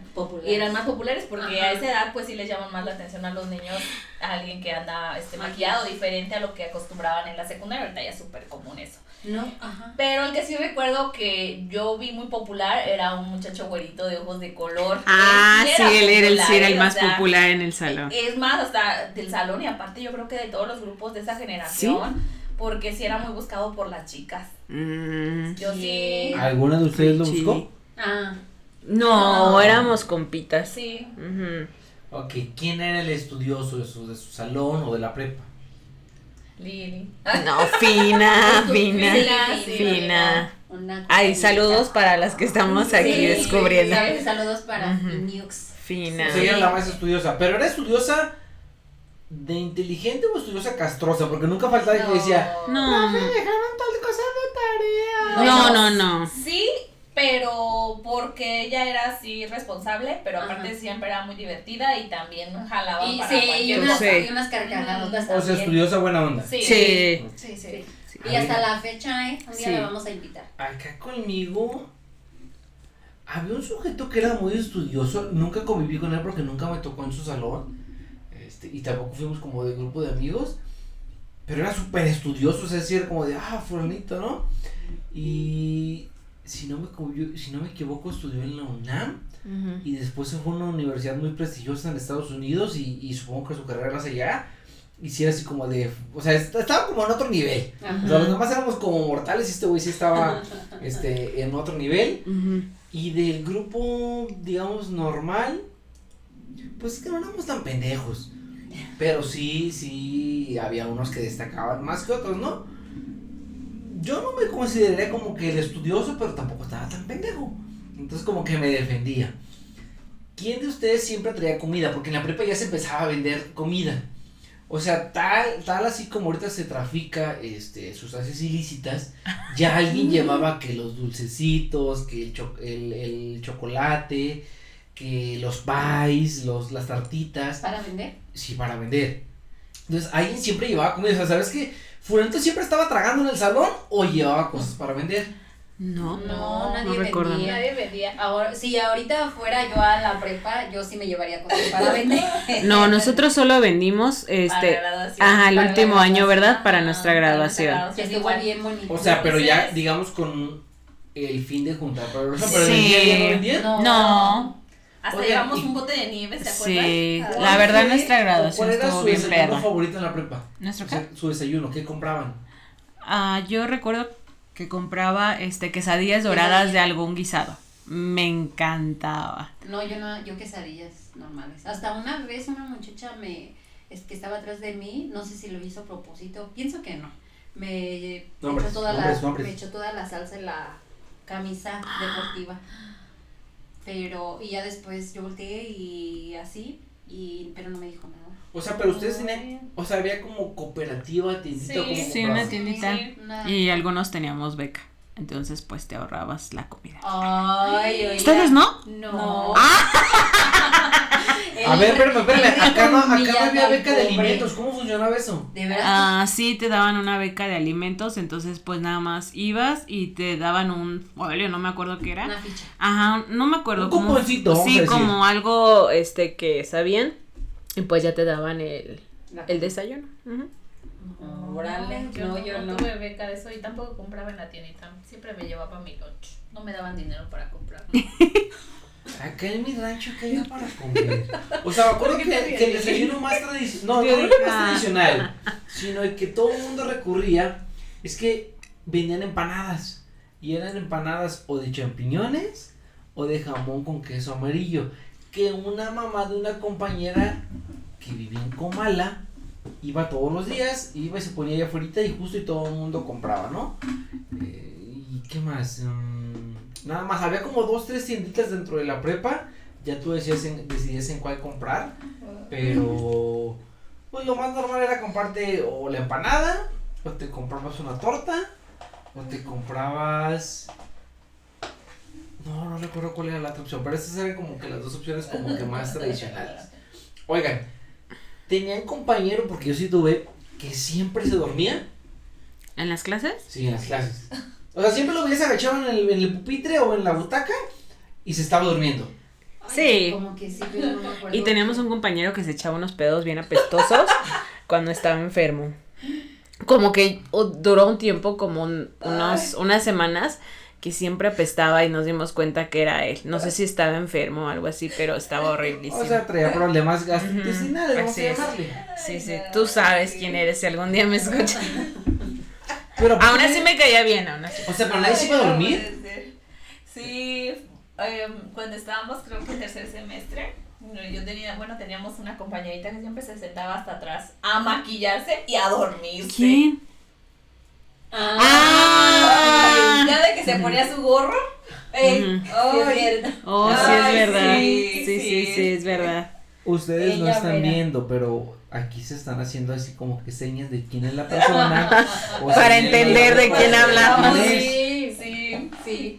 más populares, porque Ajá. a esa edad pues sí les llaman más la atención a los niños, a alguien que anda maquillado diferente a lo que acostumbraban en la secundaria. Ahorita ya es súper común eso. No, ajá. Pero el que sí recuerdo que yo vi muy popular era un muchacho güerito de ojos de color. Ah, sí, él sí era el más o sea, popular en el salón. es más, hasta del salón, y aparte yo creo que de todos los grupos de esa generación, porque sí era muy buscado por las chicas. Mm. Yo sí. Sí. ¿Alguna de ustedes lo Sí. buscó? Ah, No, éramos compitas. Sí. Ujú. Ok, ¿quién era el estudioso de su salón o de la prepa? Lili. No, fina, fina, Sí, fina. una Ay, compañerita. saludos para las que estamos aquí Sí, descubriendo. Saludos para Ujú. Nux. Fina. Sí, era la más estudiosa, pero era estudiosa de inteligente o estudiosa castrosa, porque nunca faltaba el que decía, No, me dejaron tal cosa de tarea. no, no. Sí, pero porque ella era así responsable, pero aparte Ajá. siempre era muy divertida y también jalaba Y para sí, y cualquier unas, cosa. Sí. y unas carcajadotas O sea, también. estudiosa buena onda. Sí. Sí. Sí, sí. Sí. Y hasta la fecha, un día Sí. la vamos a invitar. Acá conmigo había un sujeto que era muy estudioso, nunca conviví con él porque nunca me tocó en su salón, y tampoco fuimos como de grupo de amigos, pero era súper estudioso, es decir, como de, fulanito, ¿no? Y si no me equivoco, estudió en la UNAM Ujú. y después se fue a una universidad muy prestigiosa en Estados Unidos y supongo que su carrera la hace allá. Y sí era así como de, o sea, estaba como en otro nivel. O sea, los demás éramos como mortales y este güey sí estaba en otro nivel. Ujú. Y del grupo, digamos, normal, pues es que no éramos tan pendejos. Pero sí, había unos que destacaban más que otros, ¿no? Yo no me consideraría como que el estudioso, pero tampoco estaba tan pendejo. Entonces como que me defendía. ¿Quién de ustedes siempre traía comida? Porque en la prepa ya se empezaba a vender comida. O sea, tal así como ahorita se trafica sustancias ilícitas, ya alguien llevaba que los dulcecitos, que el chocolate, que los pies, las tartitas. ¿Para vender? Sí, para vender. Entonces, alguien siempre llevaba comida. O sea, ¿sabes qué? Fulanito siempre estaba tragando en el salón o llevaba cosas para vender. No, No, nadie recuerdo. vendía. Nadie vendía. Ahora, si ahorita fuera yo a la prepa, yo sí me llevaría cosas para vender. No, nosotros solo vendimos, Para la graduación. ajá, el Para la último año, graduación, ¿verdad? Para Ajá, nuestra para graduación. nuestra Que estuvo igual. bien bonito. O sea, pero ya, Entonces- digamos, con el fin de juntar para pero Sí. en el día ya no vendían. No. Hasta Oigan, llevamos y- un bote de nieve, ¿se acuerdan? Sí, Ah, la verdad ¿Cuál nuestra fue- graduación ¿Cuál era estuvo su bien desayuno perra. favorito en la prepa? ¿Nuestro O qué? sea, su desayuno, ¿qué compraban? Yo recuerdo que compraba quesadillas doradas de algún guisado. Me encantaba. No, yo quesadillas normales. Hasta una vez una muchacha que estaba atrás de mí, no sé si lo hizo a propósito, pienso que no. Me Nombres, echó nombres. me echó toda la salsa en la camisa deportiva. Pero, y ya después yo volteé y así, pero no me dijo nada. O sea, pero ustedes tenían, o sea, había como cooperativa, tiendita, Sí. como Sí, compraban. una tiendita. Sí. Nada. Y algunos teníamos beca. Entonces, pues te ahorrabas la comida. Ay, oye. ¿Ustedes no? No. A ver, espérame, acá no había humillando beca al de pobre. alimentos, ¿cómo funcionaba eso? De verdad. Sí, te daban una beca de alimentos, entonces pues nada más ibas y te daban un folio, no me acuerdo qué era. Una ficha. Ajá, no me acuerdo. Un cómo- cuponcito, vamos a Sí, decir. como algo que sabían y pues ya te daban el desayuno. Ujú. Órale, no, yo no. tuve beca de eso y tampoco compraba en la tiendita. Siempre me llevaba mi lunch. No me daban dinero para comprar. Acá en mi rancho que había para comer. O sea, me acuerdo que el desayuno más tradicional, no Yo no dije, más tradicional, sino el que todo el mundo recurría, es que vendían empanadas. Y eran empanadas o de champiñones o de jamón con queso amarillo. Que una mamá de una compañera que vivía en Comala iba todos los días, iba y se ponía allá afuera y justo y todo el mundo compraba, ¿no? ¿Y qué más? Nada más, había como 2-3 tienditas dentro de la prepa, ya tú decidías en cuál comprar, pero pues lo más normal era comprarte o la empanada, o te comprabas una torta, o te comprabas... No recuerdo cuál era la otra opción, pero estas eran como que las dos opciones como que más tradicionales. Oigan, tenían compañero, porque yo sí tuve, que siempre se dormía. ¿En las clases? Sí, en las clases. O sea, siempre lo veías agachado en el pupitre o en la butaca y se estaba durmiendo. Sí. Como que sí, pero no me acuerdo. Y teníamos un compañero que se echaba unos pedos bien apestosos cuando estaba enfermo. Como que duró un tiempo, como unas semanas, que siempre apestaba y nos dimos cuenta que era él. No sé si estaba enfermo o algo así, pero estaba horriblísimo. O sea, traía problemas gastrointestinales, vamos a Así es. llamarle. Sí, tú sabes quién eres si algún día me escuchas. Pero Aún así me caía bien, aún así. O sea, pero nadie se iba a dormir. Sí, cuando estábamos creo que en tercer semestre, teníamos una compañerita que siempre se sentaba hasta atrás a maquillarse y a dormirse. ¿Quién? Ay, ya de que se ponía su gorro. Ujú. Ay, Oh, sí, Ay, es verdad. sí, Sí, es verdad. Ustedes no Ella están verá. viendo, pero aquí se están haciendo así como que señas de quién es la persona. o Para señas entender de quién hablamos. quién es. sí.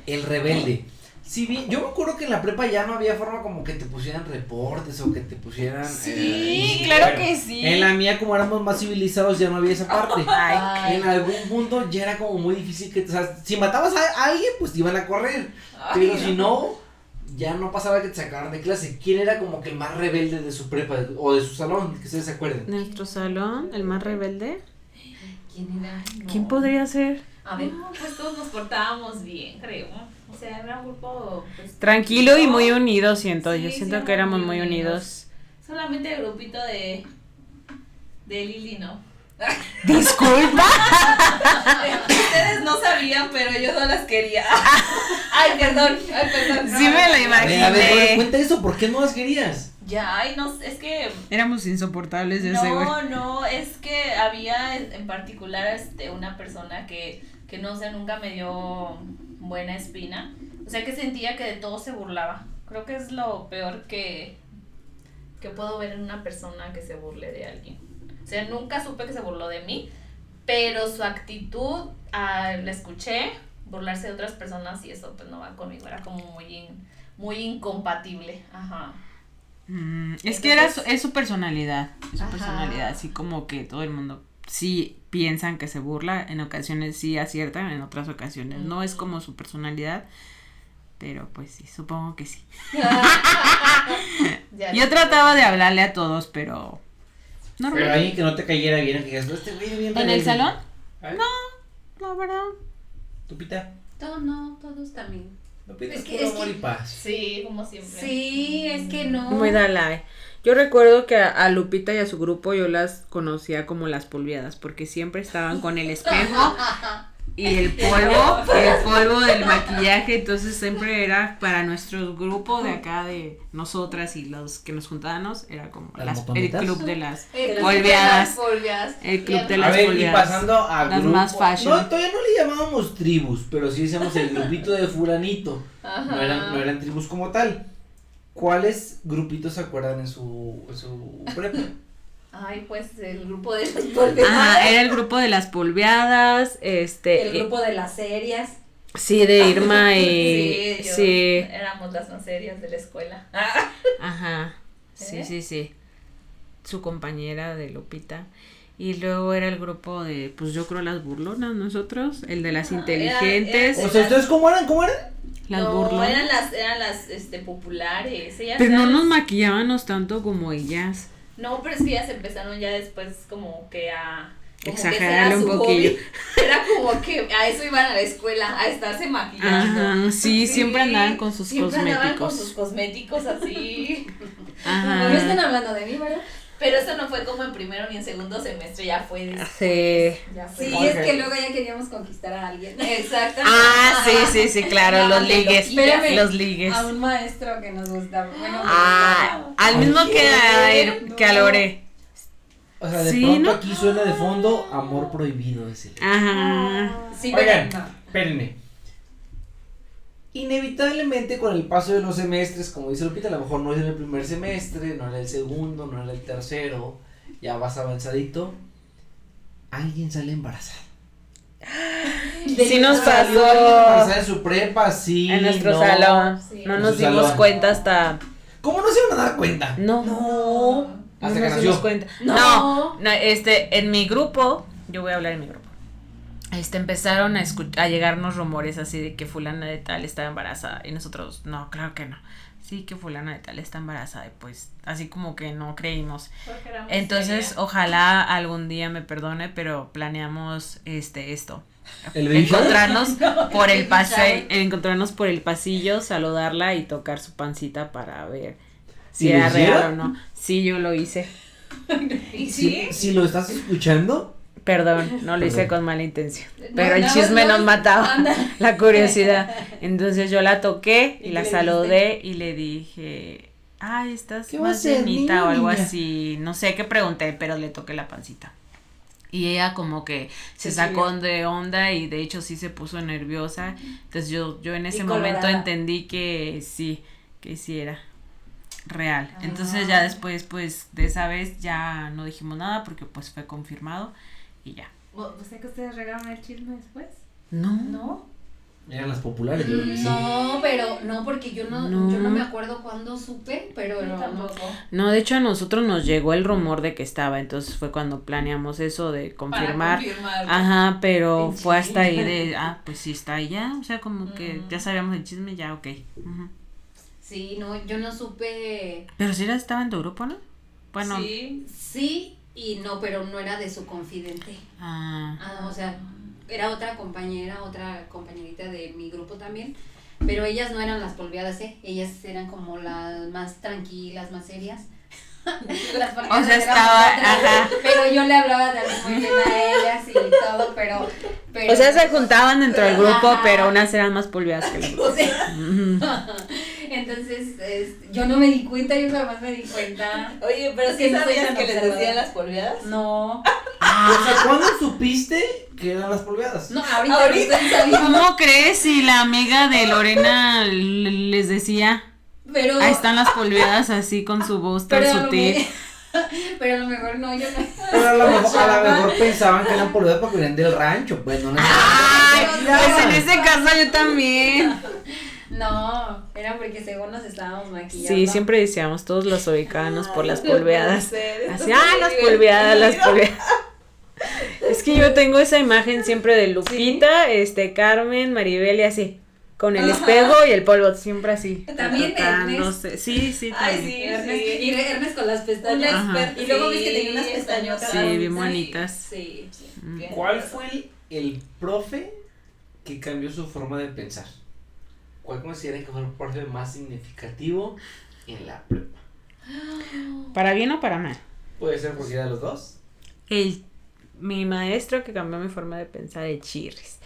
El rebelde. Sí, yo me acuerdo que en la prepa ya no había forma como que te pusieran reportes o que te pusieran... Sí, claro que sí. En la mía, como éramos más civilizados, ya no había esa parte. Ay, En algún punto ya era como muy difícil que... O sea, si matabas a alguien, pues te iban a correr. Ay, Pero no. si no, ya no pasaba que te sacaran de clase. ¿Quién era como que el más rebelde de su prepa o de su salón? Que ustedes se acuerden. nuestro salón, el más rebelde. ¿Quién era? ¿Quién podría ser? A ver. No, pues todos nos portábamos bien, creo. O sea, era un grupo pues, Tranquilo y muy unido, siento. Sí, Yo sí, siento que éramos éramos muy muy unidos. solamente el grupito de Lili, ¿no? Disculpa. Ustedes no sabían, pero yo no las quería. Ay, perdón. Sí me lo imaginé. A ver, cuenta eso, ¿por qué no las querías? Ya, ay, no, es que Éramos insoportables de ese güey. no, es que había en particular una persona que no sé, nunca me dio buena espina. O sea, que sentía que de todo se burlaba. Creo que es lo peor que puedo ver en una persona que se burle de alguien. O sea, nunca supe que se burló de mí, pero su actitud, la escuché burlarse de otras personas y eso pues no va conmigo, era como muy incompatible. Ajá. Es que es su personalidad. Es su Ajá. personalidad, así como que todo el mundo sí piensan que se burla, en ocasiones sí aciertan, en otras ocasiones no, es como su personalidad, pero pues sí, supongo que sí. Yo trataba de hablarle a todos, pero normal. Pero alguien que no te cayera bien, que digas, este güey bien. ¿En el salón? ¿Ay? No, la verdad. ¿Tupita? No, todos también. Lupita Es es que- puro es amor que- y paz. Sí, como siempre. Sí, es que no. Muy Dalai. Yo recuerdo que a Lupita y a su grupo yo las conocía como las polviadas, porque siempre estaban con el espejo y el polvo del maquillaje, entonces siempre era para nuestro grupo de acá de nosotras y los que nos juntábamos, era como ¿Las el motonitas? club de las El polviadas. polviadas. El club de A las ver, y polviadas. pasando a Las grupo, más fashion. no, todavía no le llamábamos tribus, pero sí decíamos el grupito de fulanito. Ajá. No eran tribus como tal. ¿Cuáles grupitos se acuerdan en su prepa? Ay, pues el grupo de los polviadas. Ajá, era el grupo de las polviadas, El grupo de las serias. sí, de Irma y sí. Éramos las más serias de la escuela. Ajá, sí, ¿Eh? sí. Su compañera de Lupita. Y luego era el grupo de, pues yo creo las burlonas, nosotros, el de las inteligentes, O sea, ¿ustedes cómo eran? las no, burlonas. eran las populares. Ellas Pero no eran- nos maquillábamos tanto como ellas. No, pero es que ellas empezaron ya después como que a como que ese Exagerarle era un su poquillo. hobby. Era como que a eso iban a la escuela, a estarse maquillando. Ajá, sí, siempre andaban con sus siempre andaban con cosméticos. sus cosméticos así. Ajá. No están hablando de mí, ¿verdad? Pero eso no fue como en primero ni en segundo semestre, ya fue después. Sí. Ya fue. Sí, Ok. es que luego ya queríamos conquistar a alguien. Exactamente. Ah, sí, claro, los ligues, Espérame. los ligues. A un maestro que nos gustaba. Bueno, Ah, al mismo que a Lore. O sea, de Sí, pronto ¿no? aquí suena de fondo Amor Prohibido, es el. Ajá. sí, Oigan, pero no. espérenme. Inevitablemente con el paso de los semestres, como dice Lupita, a lo mejor no es en el primer semestre, no era el segundo, no era el tercero, ya vas avanzadito, alguien sale embarazada. Sí nos Salió alguien embarazada pasó en su prepa, sí, en nuestro no. salón. Sí. No En nos su dimos salón. cuenta hasta. ¿Cómo no se iban a dar cuenta? No. No. Hasta no que nos nació. dimos cuenta. No. No, en mi grupo, yo voy a hablar en mi grupo. Empezaron a llegarnos rumores así de que fulana de tal estaba embarazada y nosotros, no, claro que no. Sí, que fulana de tal está embarazada y pues así como que no creímos. Porque era muy Entonces, seria. ojalá algún día me perdone, pero planeamos esto. ¿El baby shower? Encontrarnos por el pasillo, saludarla y tocar su pancita para ver si ¿Y lo era real hicieron? o no. Sí, yo lo hice. ¿Y sí? Si lo estás escuchando, Perdón, no lo hice Perdón. con mala intención. No, Pero el nada chisme más- nos mataba, anda. la curiosidad. Entonces yo la toqué ¿Y y la qué le saludé y le dije, ay, estás ¿Qué va a más ser, llenita niño o o algo niña? así. No sé qué pregunté, pero le toqué la pancita. Y ella como que se Se sacó subió. de onda y de hecho sí se puso nerviosa. Entonces yo en ese Y momento colorada. entendí que sí era real. Entonces Ah. ya después pues de esa vez ya no dijimos nada porque pues fue confirmado y ya. ¿O sea que ustedes regaron el chisme después? No. ¿No? eran las populares, yo creo que sí. No, pero no, porque yo no me acuerdo cuándo supe, pero Yo no. tampoco. No, de hecho a nosotros nos llegó el rumor de que estaba, entonces fue cuando planeamos eso de confirmar. Para confirmar. Ajá, pero En fue hasta ahí chinga. de, pues sí está ahí ya, o sea, como que ya sabíamos el chisme, ya, ok. Ujú. Sí, no, yo no supe. Pero sí estaba en tu grupo, ¿no? Bueno, Sí. Sí y no, pero no era de su confidente. ah, O sea, era otra compañerita de mi grupo también, pero ellas no eran las polviadas, ellas eran como las más tranquilas, más serias. Las polviadas O sea, éramos estaba, otras, ajá. pero yo le hablaba también muy bien a ellas y todo, pero o sea, se juntaban dentro del grupo, Ajá. pero unas eran más polviadas que las otras. O sea, Ujú. entonces yo no me di cuenta, yo jamás me di cuenta. Oye, pero Sí, sí no soy sabías tan que les observadora. decían las polviadas. No, O sea, ¿cuándo supiste que eran las polveadas? no, ahorita Ahorita. no estoy sabiendo, ¿Cómo crees si la amiga de Lorena les decía? pero Ahí están las polviadas así con su voz tan pero a lo sutil. pero a lo mejor no, yo no. Pero a lo mejor pensaban que eran polveadas porque venían del rancho, pues no Ay, necesariamente. pues en ese caso yo también. No, era porque según nos estábamos maquillando. Sí, siempre decíamos, todos los ubicanos por las polveadas. Ustedes, Así, esto ah, es las muy polveadas, las divertido. polveadas. Es que yo tengo esa imagen siempre de Lupita, Carmen, Maribel y así. Con el espejo y el polvo, siempre así. También no Ernest. sé. Sí, Ay, también. sí, Ernest, sí. y Ernest con las Un pestañas. experto. Y luego ves que tenía unas pestañotas. Sí, bien bonitas. Sí. Bien. ¿Cuál fue el profe que cambió su forma de pensar? ¿Cuál consideran que fue el profe más significativo en la prepa? ¿Para bien o para mal? Puede ser cualquiera de los dos. Mi maestro que cambió mi forma de pensar, el Chirris.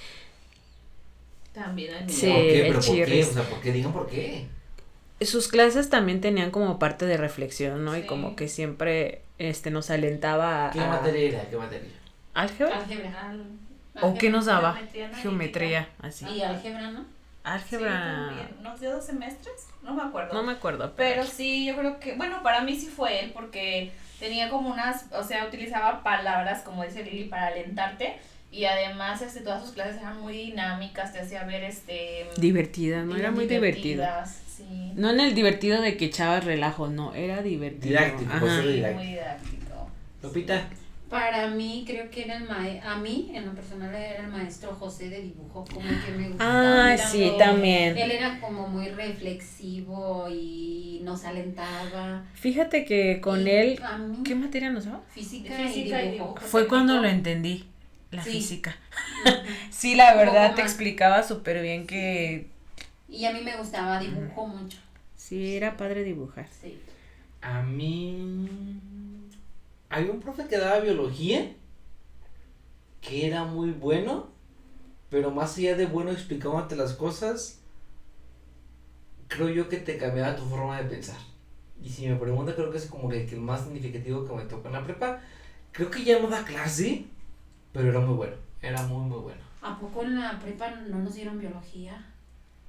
También el mío. Sí, ¿Por qué? el ¿Pero por qué? Chirris. O sea, ¿por qué? Digan por qué. Sus clases también tenían como parte de reflexión, ¿no? Y Sí. como que siempre nos alentaba ¿Qué a materia era? ¿Qué materia? álgebra. Álgebra. ¿O qué nos daba? Geometría analítica. Geometría, así. Y álgebra, ¿no? Sí, Álgebra. también. ¿Nos dio 2 semestres? No me acuerdo. No me acuerdo. Pero sí, yo creo que, bueno, para mí sí fue él porque tenía como unas, o sea, utilizaba palabras, como dice Lili, para alentarte y además todas sus clases eran muy dinámicas, te hacía ver Divertida, ¿no? Era muy divertida. divertidas, sí. No en el divertido de que echabas relajo, no, era divertido. Didáctico, Ajá. pues, Sí, didáctico. muy didáctico. Lupita. Para mí, creo que era a mí, en lo personal, era el maestro José de dibujo, como que me gustaba. Ah, sí, también. Él era como muy reflexivo y nos alentaba. Fíjate que con Y él, a mí, ¿qué materia nos daba? Física, Física y y dibujo. dibujo. Fue cuando técnico. lo entendí, la Sí. física. Ujú. Sí, la Un verdad poco te más. explicaba súper bien que Y a mí me gustaba, dibujo mucho. sí, era padre dibujar. Sí. A mí. Había un profe que daba biología. Que era muy bueno. Pero más allá de bueno explicándote las cosas. Creo yo que te cambiaba tu forma de pensar. Y si me pregunta, creo que es como que el más significativo que me tocó en la prepa. Creo que ya no da clase. Pero era muy bueno. Era muy, muy bueno. ¿A poco en la prepa no nos dieron biología?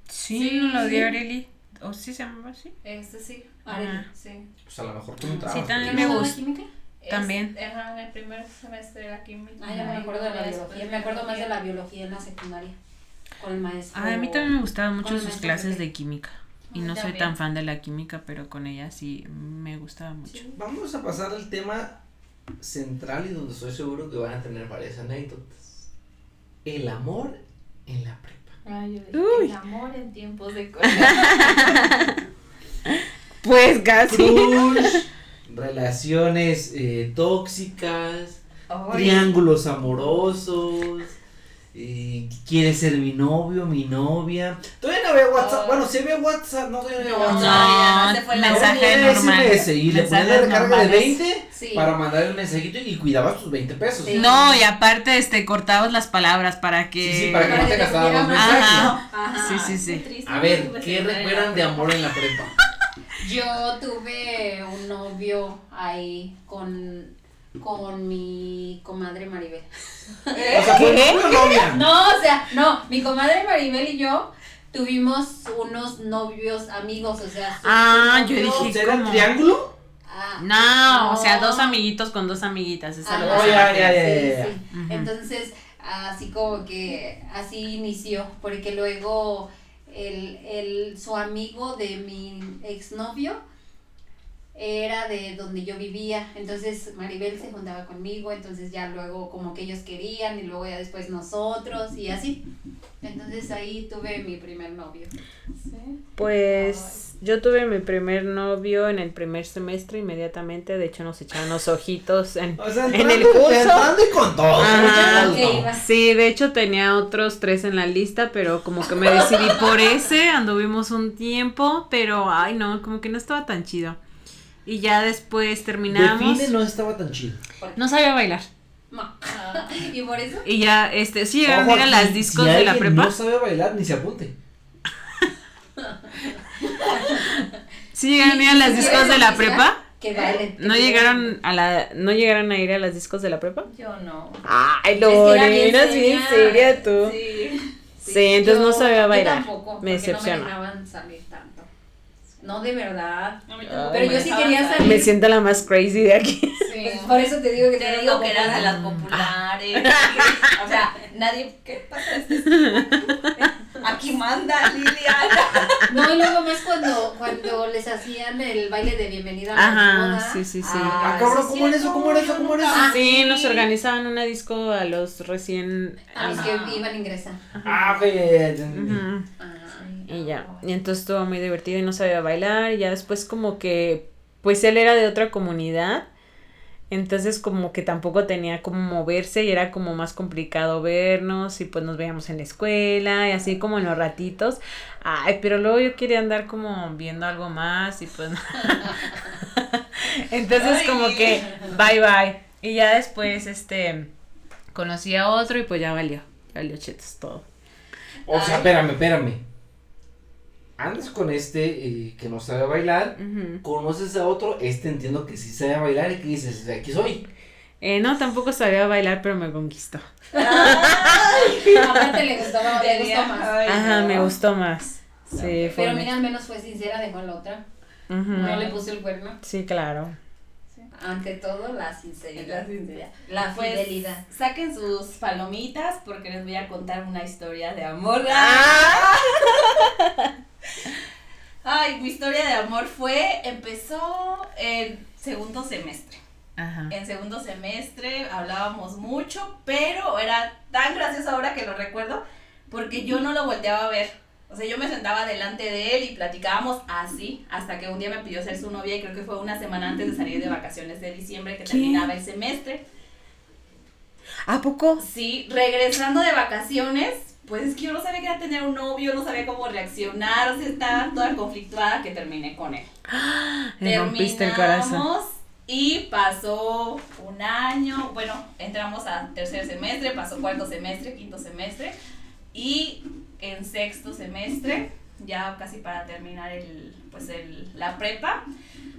Sí, Sí. no lo dio Arely. ¿O sí se llamaba así? Sí. Arely. Sí. Pues a lo mejor tú no Sí, trabajabas, también pero- me ¿No gusta. química? También. Ajá, en el primer semestre de la química. Ah, ya me acuerdo de la biología. Me acuerdo más de la biología en la secundaria. Con el maestro. Ah, a mí también me gustaban mucho Con sus maestro clases Pepe. de química. Y A mí no soy también. tan fan de la química, pero con ella sí me gustaba mucho. Vamos a pasar al tema central y donde estoy seguro que van a tener varias anécdotas. El amor en la prepa. Ay, yo dije, Uy. el amor en tiempos de colegio. Pues casi. Crush, relaciones tóxicas, triángulos amorosos, quiere ser mi novio, mi novia. Todavía no había WhatsApp, Ay. bueno, sí había WhatsApp, no, todavía no había No, WhatsApp. ese fue la mensaje Era normal. SMS, y le ponías la Mensajes recarga de normales. 20 Sí. para mandar el mensajito y cuidabas tus 20 pesos. Sí. No, y aparte cortabas las palabras para que. Sí, sí, para que no te gastaran los mensajes. Ajá. Ajá. Sí, sí, sí. Qué triste, A ver, me ¿qué siento recuerdan de amor en la prepa? Yo tuve un novio ahí con mi comadre Maribel. O sea, ¿fue ¿Qué? novio o novia? No, o sea, no, mi comadre Maribel y yo tuvimos unos novios amigos, o sea, Ah, yo novios- dije- O sea, ¿era el ¿cómo? triángulo? Ah, No, o sea, no. dos amiguitos con dos amiguitas. Eso Ajá, lo Oh, que ya, se ya, refiere. ya, ya. sí, sí. Ujú. Entonces, así como que así inició, porque luego su amigo de mi exnovio era de donde yo vivía, entonces Maribel se juntaba conmigo, entonces ya luego como que ellos querían y luego ya después nosotros y así. Entonces ahí tuve mi primer novio. Sí. Pues yo tuve mi primer novio en el primer semestre inmediatamente. De hecho, nos echaban los ojitos en, O sea, en el curso. entrando y con todo. Ajá. con todo. Ok, va. Sí, de hecho tenía otros 3 en la lista, pero como que me decidí por ese, anduvimos un tiempo, pero ay no, como que no estaba tan chido. Y ya después terminamos. Define no estaba tan chido. No sabía bailar. No. Ah, Y por eso Y ya, sí llegaron a ir a Ojo, las si discos de la alguien prepa. no sabe bailar, ni se apunte. Sí llegaron a ir a las si discos quieres de la oficiar, prepa. que bailen. ¿No llegaron a ir a las discos de la prepa? yo no. Ay, que era bien Lorena, es bien seria tú. Sí. Sí, entonces no sabía yo bailar. tampoco, Me porque decepcionó. No me dejaban salir tanto. No, de verdad. A mí Ay, tampoco Pero me yo sí dejaban quería salir. Me siento la más crazy de aquí. Sí. Pues por eso te digo que Te digo que eras de las populares. O sea, nadie. ¿Qué pasa? Aquí manda Liliana. No, y luego más cuando les hacían el baile de bienvenida a la Ajá, boda. sí. Cabrón, ¿cómo era eso? ¿Cómo era eso? ¿Cómo era eso? Sí, nos organizaban una disco a los recién... A los que iban a ingresar. Ujú. Ah, Y ya, y entonces estuvo muy divertido y no sabía bailar, y ya después como que, pues él era de otra comunidad, entonces como que tampoco tenía como moverse y era como más complicado vernos y pues nos veíamos en la escuela y así como en los ratitos, ay, pero luego yo quería andar como viendo algo más y pues entonces como que bye, y ya después conocí a otro y pues ya valió chetos todo. O sea, espérame. Andas con que no sabe bailar, Ujú. conoces a otro, entiendo que sí sabe bailar y que dices, de aquí soy. No, tampoco sabía bailar, pero me conquistó. aparte le gustó más. Ajá, me gustó más. Sí, fue. Pero mira, al menos fue sincera, dejó a la otra. Ujú. No le puso el cuerno. Sí, claro. Ante todo, la sinceridad. La La Pues, fidelidad. saquen sus palomitas porque les voy a contar una historia de amor. Ay, mi historia de amor empezó en segundo semestre. Ajá. En segundo semestre hablábamos mucho, pero era tan gracioso ahora que lo recuerdo porque yo no lo volteaba a ver. O sea, yo me sentaba delante de él y platicábamos así, hasta que un día me pidió ser su novia y creo que fue una semana antes de salir de vacaciones de diciembre que terminaba el semestre. ¿A poco? Sí, regresando de vacaciones, pues es que yo no sabía que era tener un novio, no sabía cómo reaccionar, o sea, estaba toda conflictuada que terminé con él. Me rompiste el corazón. Terminamos y pasó un año, bueno, entramos a tercer semestre, pasó cuarto semestre, quinto semestre y en sexto semestre, ya casi para terminar la prepa,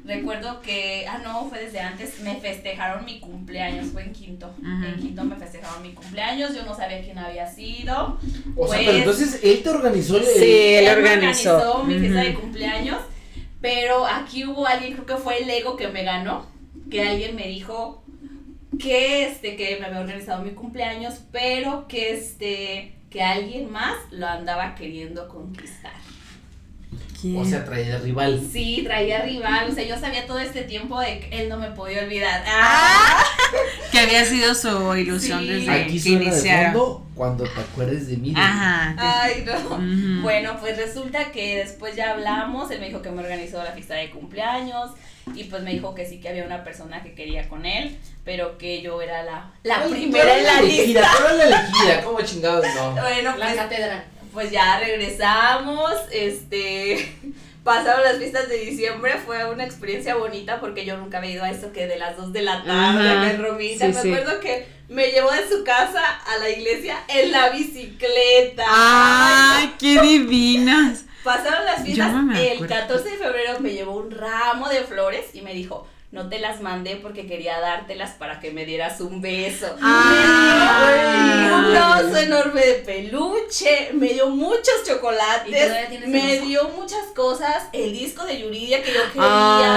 recuerdo que, fue desde antes, me festejaron mi cumpleaños, fue en quinto. Ajá. En quinto me festejaron mi cumpleaños, yo no sabía quién había sido. O sea, Pues, pero entonces él te organizó Sí, él me organizó. mi fiesta Ujú. de cumpleaños, pero aquí hubo alguien, creo que fue el ego que me ganó, que alguien me dijo que me había organizado mi cumpleaños, pero que alguien más lo andaba queriendo conquistar. ¿Quién? O sea, traía rival. Sí, traía rival, o sea, yo sabía todo este tiempo de que él no me podía olvidar. Que había sido su ilusión Sí. desde Aquí que suena de iniciaron. fondo cuando te acuerdes de mí. Ajá. Ay, no. Ujú. Bueno, pues resulta que después ya hablamos, él me dijo que me organizó la fiesta de cumpleaños y pues me dijo que sí que había una persona que quería con él, pero que yo era la Ay, primera en la elegida, lista. tú eres la elegida, ¿cómo chingados no? Bueno, La pues, catedral. pues ya regresamos, pasaron las fiestas de diciembre, fue una experiencia bonita porque yo nunca había ido a eso que de las 2 de la tarde, Ajá. acá en Romita, Sí, me sí. acuerdo que me llevó de su casa a la iglesia en la bicicleta. ¡Ay, qué divinas! Pasaron las fiestas, Yo no me el acuerdo. 14 de febrero me llevó un ramo de flores y me dijo, no te las mandé porque quería dártelas para que me dieras un beso. Ay. Me dio un oso enorme de peluche, me dio muchos ¿Y chocolates, todavía tienes me el oso? dio muchas cosas, el disco de Yuridia que yo quería,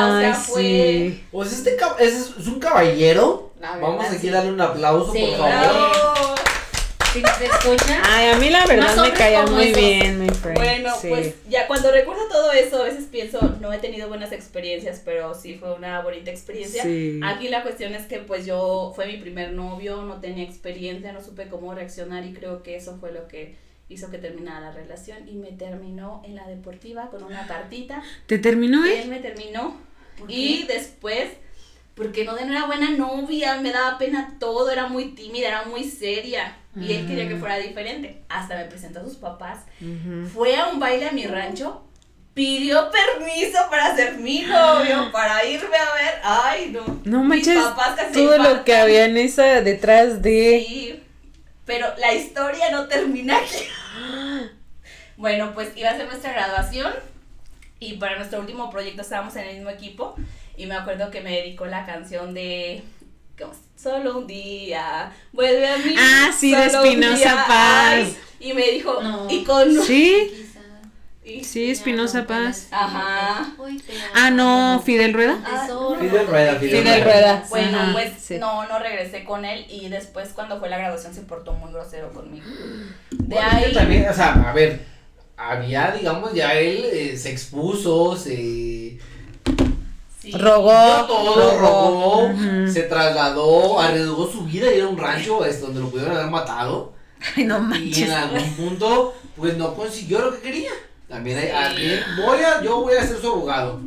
o sea, Ay, fue... sí. O sea, es un caballero. La verdad, Vamos aquí sí. a darle un aplauso, Sí, por favor. ¡Bravo! Si nos escucha, Ay, a mí la verdad Más me hombres caía como muy esos. bien, mi friend. Bueno, Sí. pues ya cuando recuerdo todo eso, a veces pienso, no he tenido buenas experiencias, pero sí fue una bonita experiencia. Sí. Aquí la cuestión es que pues fue mi primer novio, no tenía experiencia, no supe cómo reaccionar y creo que eso fue lo que hizo que terminara la relación y me terminó en la deportiva con una cartita. ¿Te terminó Él me terminó y después, porque no era buena novia, me daba pena todo, era muy tímida, era muy seria y él quería que fuera diferente. Hasta me presentó a sus papás. Ujú. Fue a un baile a mi rancho, pidió permiso para ser mi novio, para irme a ver. Ay, no. No Mis manches, papás casi todo lo infartan. que había en esa detrás de... Sí, pero la historia no termina aquí. Bueno, pues iba a ser nuestra graduación y para nuestro último proyecto estábamos en el mismo equipo y me acuerdo que me dedicó la canción de ¿cómo es? Solo un día, vuelve a mí. Ah, sí, de solo un Espinosa día, Paz. ay, y me dijo, No. y con... ¿Sí? quizá. y- Sí, Espinosa Paz. Ajá. Hoy te Ah, amo. no, Fidel Rueda. Ah, Fidel Rueda, Fidel Rueda. Bueno, Ajá, pues sí. no regresé con él y después cuando fue la graduación se portó muy grosero conmigo. De Bueno, es que ahí... también, o sea, a ver, había, digamos, ya él se expuso, se Sí. Rogó. dio todo, rogó, Ujú. se trasladó, arriesgó su vida y era un rancho donde lo pudieron haber matado. Ay, no Y manches. en algún punto, pues no consiguió lo que quería. También Sí. yo voy a ser su abogado.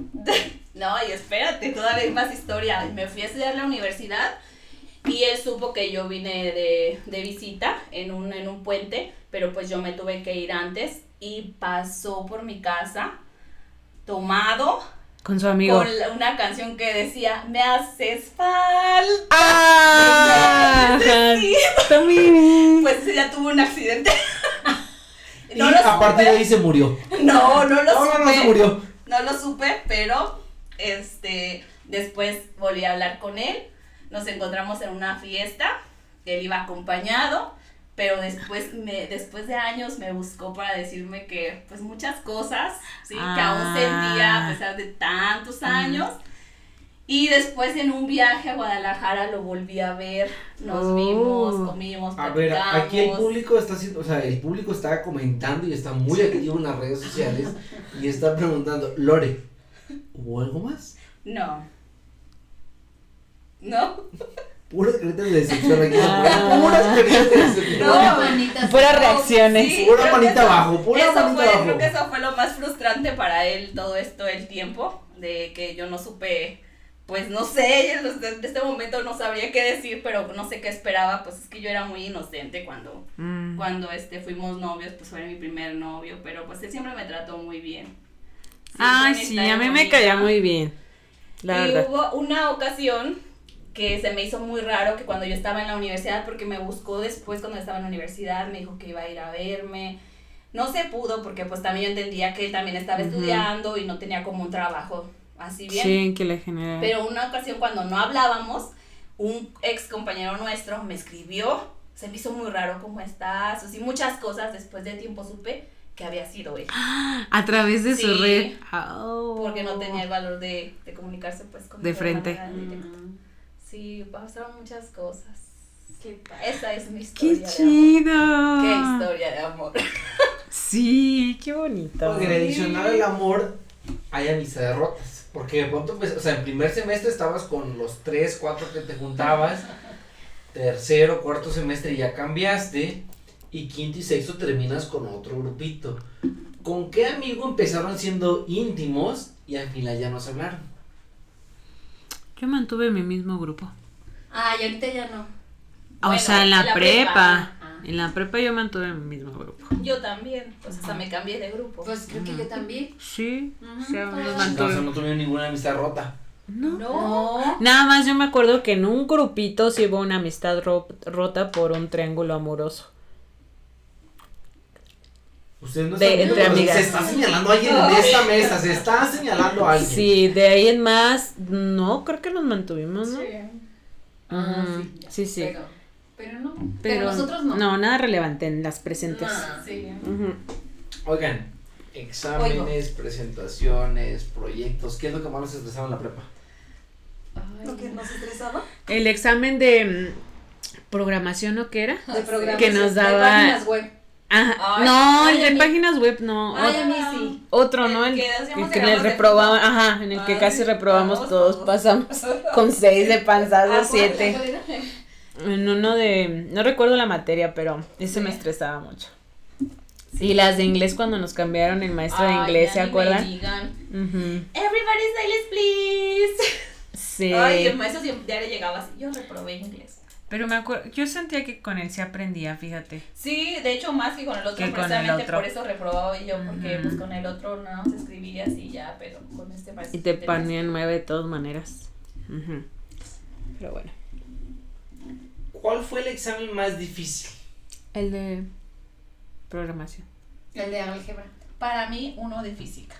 No, y espérate, todavía hay más historia. Me fui a estudiar a la universidad y él supo que yo vine de visita en un puente, pero pues yo me tuve que ir antes y pasó por mi casa tomado Con su amigo. con una canción que decía, me haces falta. ¡Ah! Sí. También. Pues ese día tuvo un accidente. Y a partir de ahí se murió. No lo supe. No se murió. No lo supe, pero después volví a hablar con él. Nos encontramos en una fiesta. Él iba acompañado, pero después de años me buscó para decirme que pues muchas cosas, sí, que aún sentía a pesar de tantos años. Y después en un viaje a Guadalajara lo volví a ver, nos vimos, comimos, A ver, platicamos. aquí el público está haciendo, o sea, el público está comentando y está muy activo en las redes sociales y está preguntando, Lore, ¿hubo algo más? No. Puras caritas de decepción aquí, Ah. puras caritas de decepción. No, manitas. Puras reacciones. Sí, Pura creo que manita eso- abajo, pura manita abajo. Creo que eso fue lo más frustrante para él todo esto, el tiempo, de que yo no supe, pues no sé, en este momento no sabría qué decir, pero no sé qué esperaba, pues es que yo era muy inocente cuando fuimos novios, pues fue mi primer novio, pero pues él siempre me trató muy bien. Ay, Siempre sí, me a mí me bonita. caía muy bien. La Y verdad. hubo una ocasión que se me hizo muy raro que cuando yo estaba en la universidad, porque me buscó después cuando estaba en la universidad, me dijo que iba a ir a verme. No se pudo porque pues también yo entendía que él también estaba Ujú. estudiando y no tenía como un trabajo así bien. Sí, que le genera. Pero una ocasión cuando no hablábamos, un ex compañero nuestro me escribió, se me hizo muy raro cómo estás, así muchas cosas, después de tiempo supe que había sido él. A través de su Sí. red. Oh. Porque no tenía el valor de comunicarse pues con De frente. Sí, pasaron muchas cosas. Esa es mi ¡Qué historia de amor. chido! Qué historia de amor. Sí, qué bonito. Porque en adicional al amor hay amistades rotas. Porque de pronto, pues, o sea, en primer semestre estabas con los 3, 4 que te juntabas. Tercero, cuarto semestre ya cambiaste. Y quinto y sexto terminas con otro grupito. ¿Con qué amigo empezaron siendo íntimos y al final ya no se hablaron? Yo mantuve mi mismo grupo. Ah, y ahorita ya no. O Bueno, sea, en la, en la prepa. Ah. En la prepa yo mantuve mi mismo grupo. Yo también, pues hasta me cambié de grupo. Pues creo que yo también. Sí, Ujú, sí, todos. los Entonces mantuve. no tuvieron ninguna amistad rota. No. Nada más yo me acuerdo que en un grupito sí hubo una amistad rota por un triángulo amoroso. Ustedes no De- están entre viendo, amigas. se está señalando a alguien en esta mesa, se está señalando a alguien. Sí, de ahí en más, no, creo que nos mantuvimos, ¿no? Ah, Ujú, ya. sí, sí. Pero no. Pero nosotros no. No, nada relevante en las presentes. No. Sí. Ujú. Oigan, exámenes, presentaciones, proyectos, ¿qué es lo que más nos estresaba en la prepa? Ay, Lo que nos estresaba. El examen de programación, ¿o qué era? de programas, que nos de daba- páginas web. Ajá. Ay, No, ay, el a de mí- páginas web no. Ay, a mí sí. Otro, El ¿no? El que que, hacíamos en el diagramas de reprobamos, flujo. ajá, en el que Ay, casi reprobamos vamos todos, pasamos con 6 de panzazo, Ah, 7. ¿Cuál era? En uno de, no recuerdo la materia, pero ese me estresaba mucho. Y las de inglés cuando nos cambiaron el maestro de Ay, inglés, ya ¿se ni me acuerdan? digan. Ujú. Everybody silence, please. Sí. Ay, el maestro siempre le llegaba así. Yo reprobé inglés. Pero me acuerdo, yo sentía que con él se aprendía, fíjate. Sí, de hecho más que con el otro, Que con el precisamente otro. por eso reprobaba yo, porque Ujú. pues con el otro nada más escribía así ya, pero con este maestro. Y te sí tenías- ponían 9 de todas maneras. Ujú. Pero bueno. ¿Cuál fue el examen más difícil? El de programación. El de álgebra. Para mí, uno de física.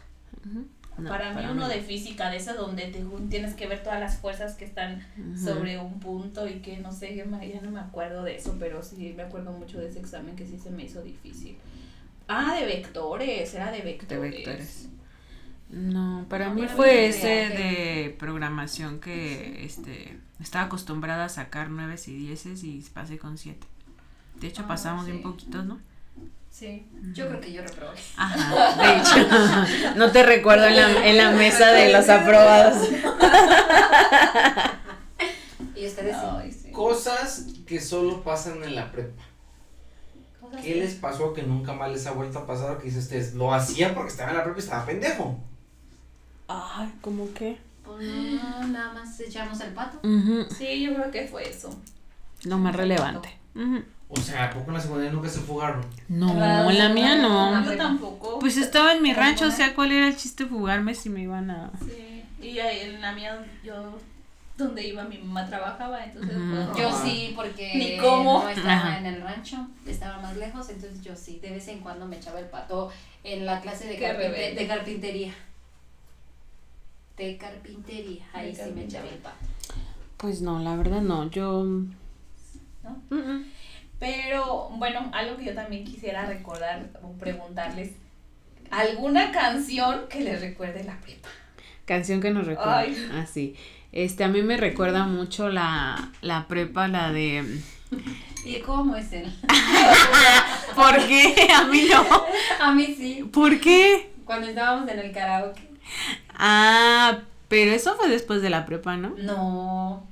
Ujú. No, para mí uno no. de física, de esa donde tienes que ver todas las fuerzas que están Ujú. sobre un punto y que no sé, ya no me acuerdo de eso, pero sí me acuerdo mucho de ese examen que sí se me hizo difícil. Ah, de vectores, era de De vectores. vectores. No, para No, mí para mí fue es ese de de programación que estaba acostumbrada a sacar 9 y 10 y pasé con 7. De hecho, Ah, pasamos sí. bien poquitos, ¿no? Sí. Yo creo que yo reprobé. Ajá, de hecho, no te recuerdo en la mesa de los aprobados. ¿Y ustedes? Ay, sí. Cosas que solo pasan en la prepa. Cosas ¿Qué les pasó que nunca más les ha vuelto a pasar? Que dice ustedes, lo hacían porque estaba en la prepa y estaba pendejo. Ay, ¿cómo qué? Pues no, nada más echamos el pato. Sí, yo creo que fue eso. Lo más relevante. Ujú. O sea, ¿a poco en la secundaria nunca se fugaron? No, en la mía no. Yo tampoco. Pues estaba en mi rancho, o sea, ¿cuál era el chiste de fugarme si me iban a...? Sí. Y ahí en la mía, yo, donde iba, mi mamá trabajaba, entonces Ujú. pues, Yo Ah. sí, porque Ni cómo. no estaba Ajá. en el rancho, estaba más lejos, entonces yo sí, de vez en cuando me echaba el pato en la clase de, Qué rebelde. de carpintería. De carpintería, ahí De sí me echaba el pato. Pues no, la verdad no, yo... ¿no? Pero bueno, algo que yo también quisiera recordar o preguntarles, ¿alguna canción que les recuerde la prepa? Canción que nos recuerda. Ay. Ah, sí. A mí me recuerda mucho la prepa, la de... ¿Y cómo es él? ¿Por qué? A mí no. A mí sí, ¿Por qué? cuando estábamos en el karaoke. Ah, pero eso fue después de la prepa, ¿no? No.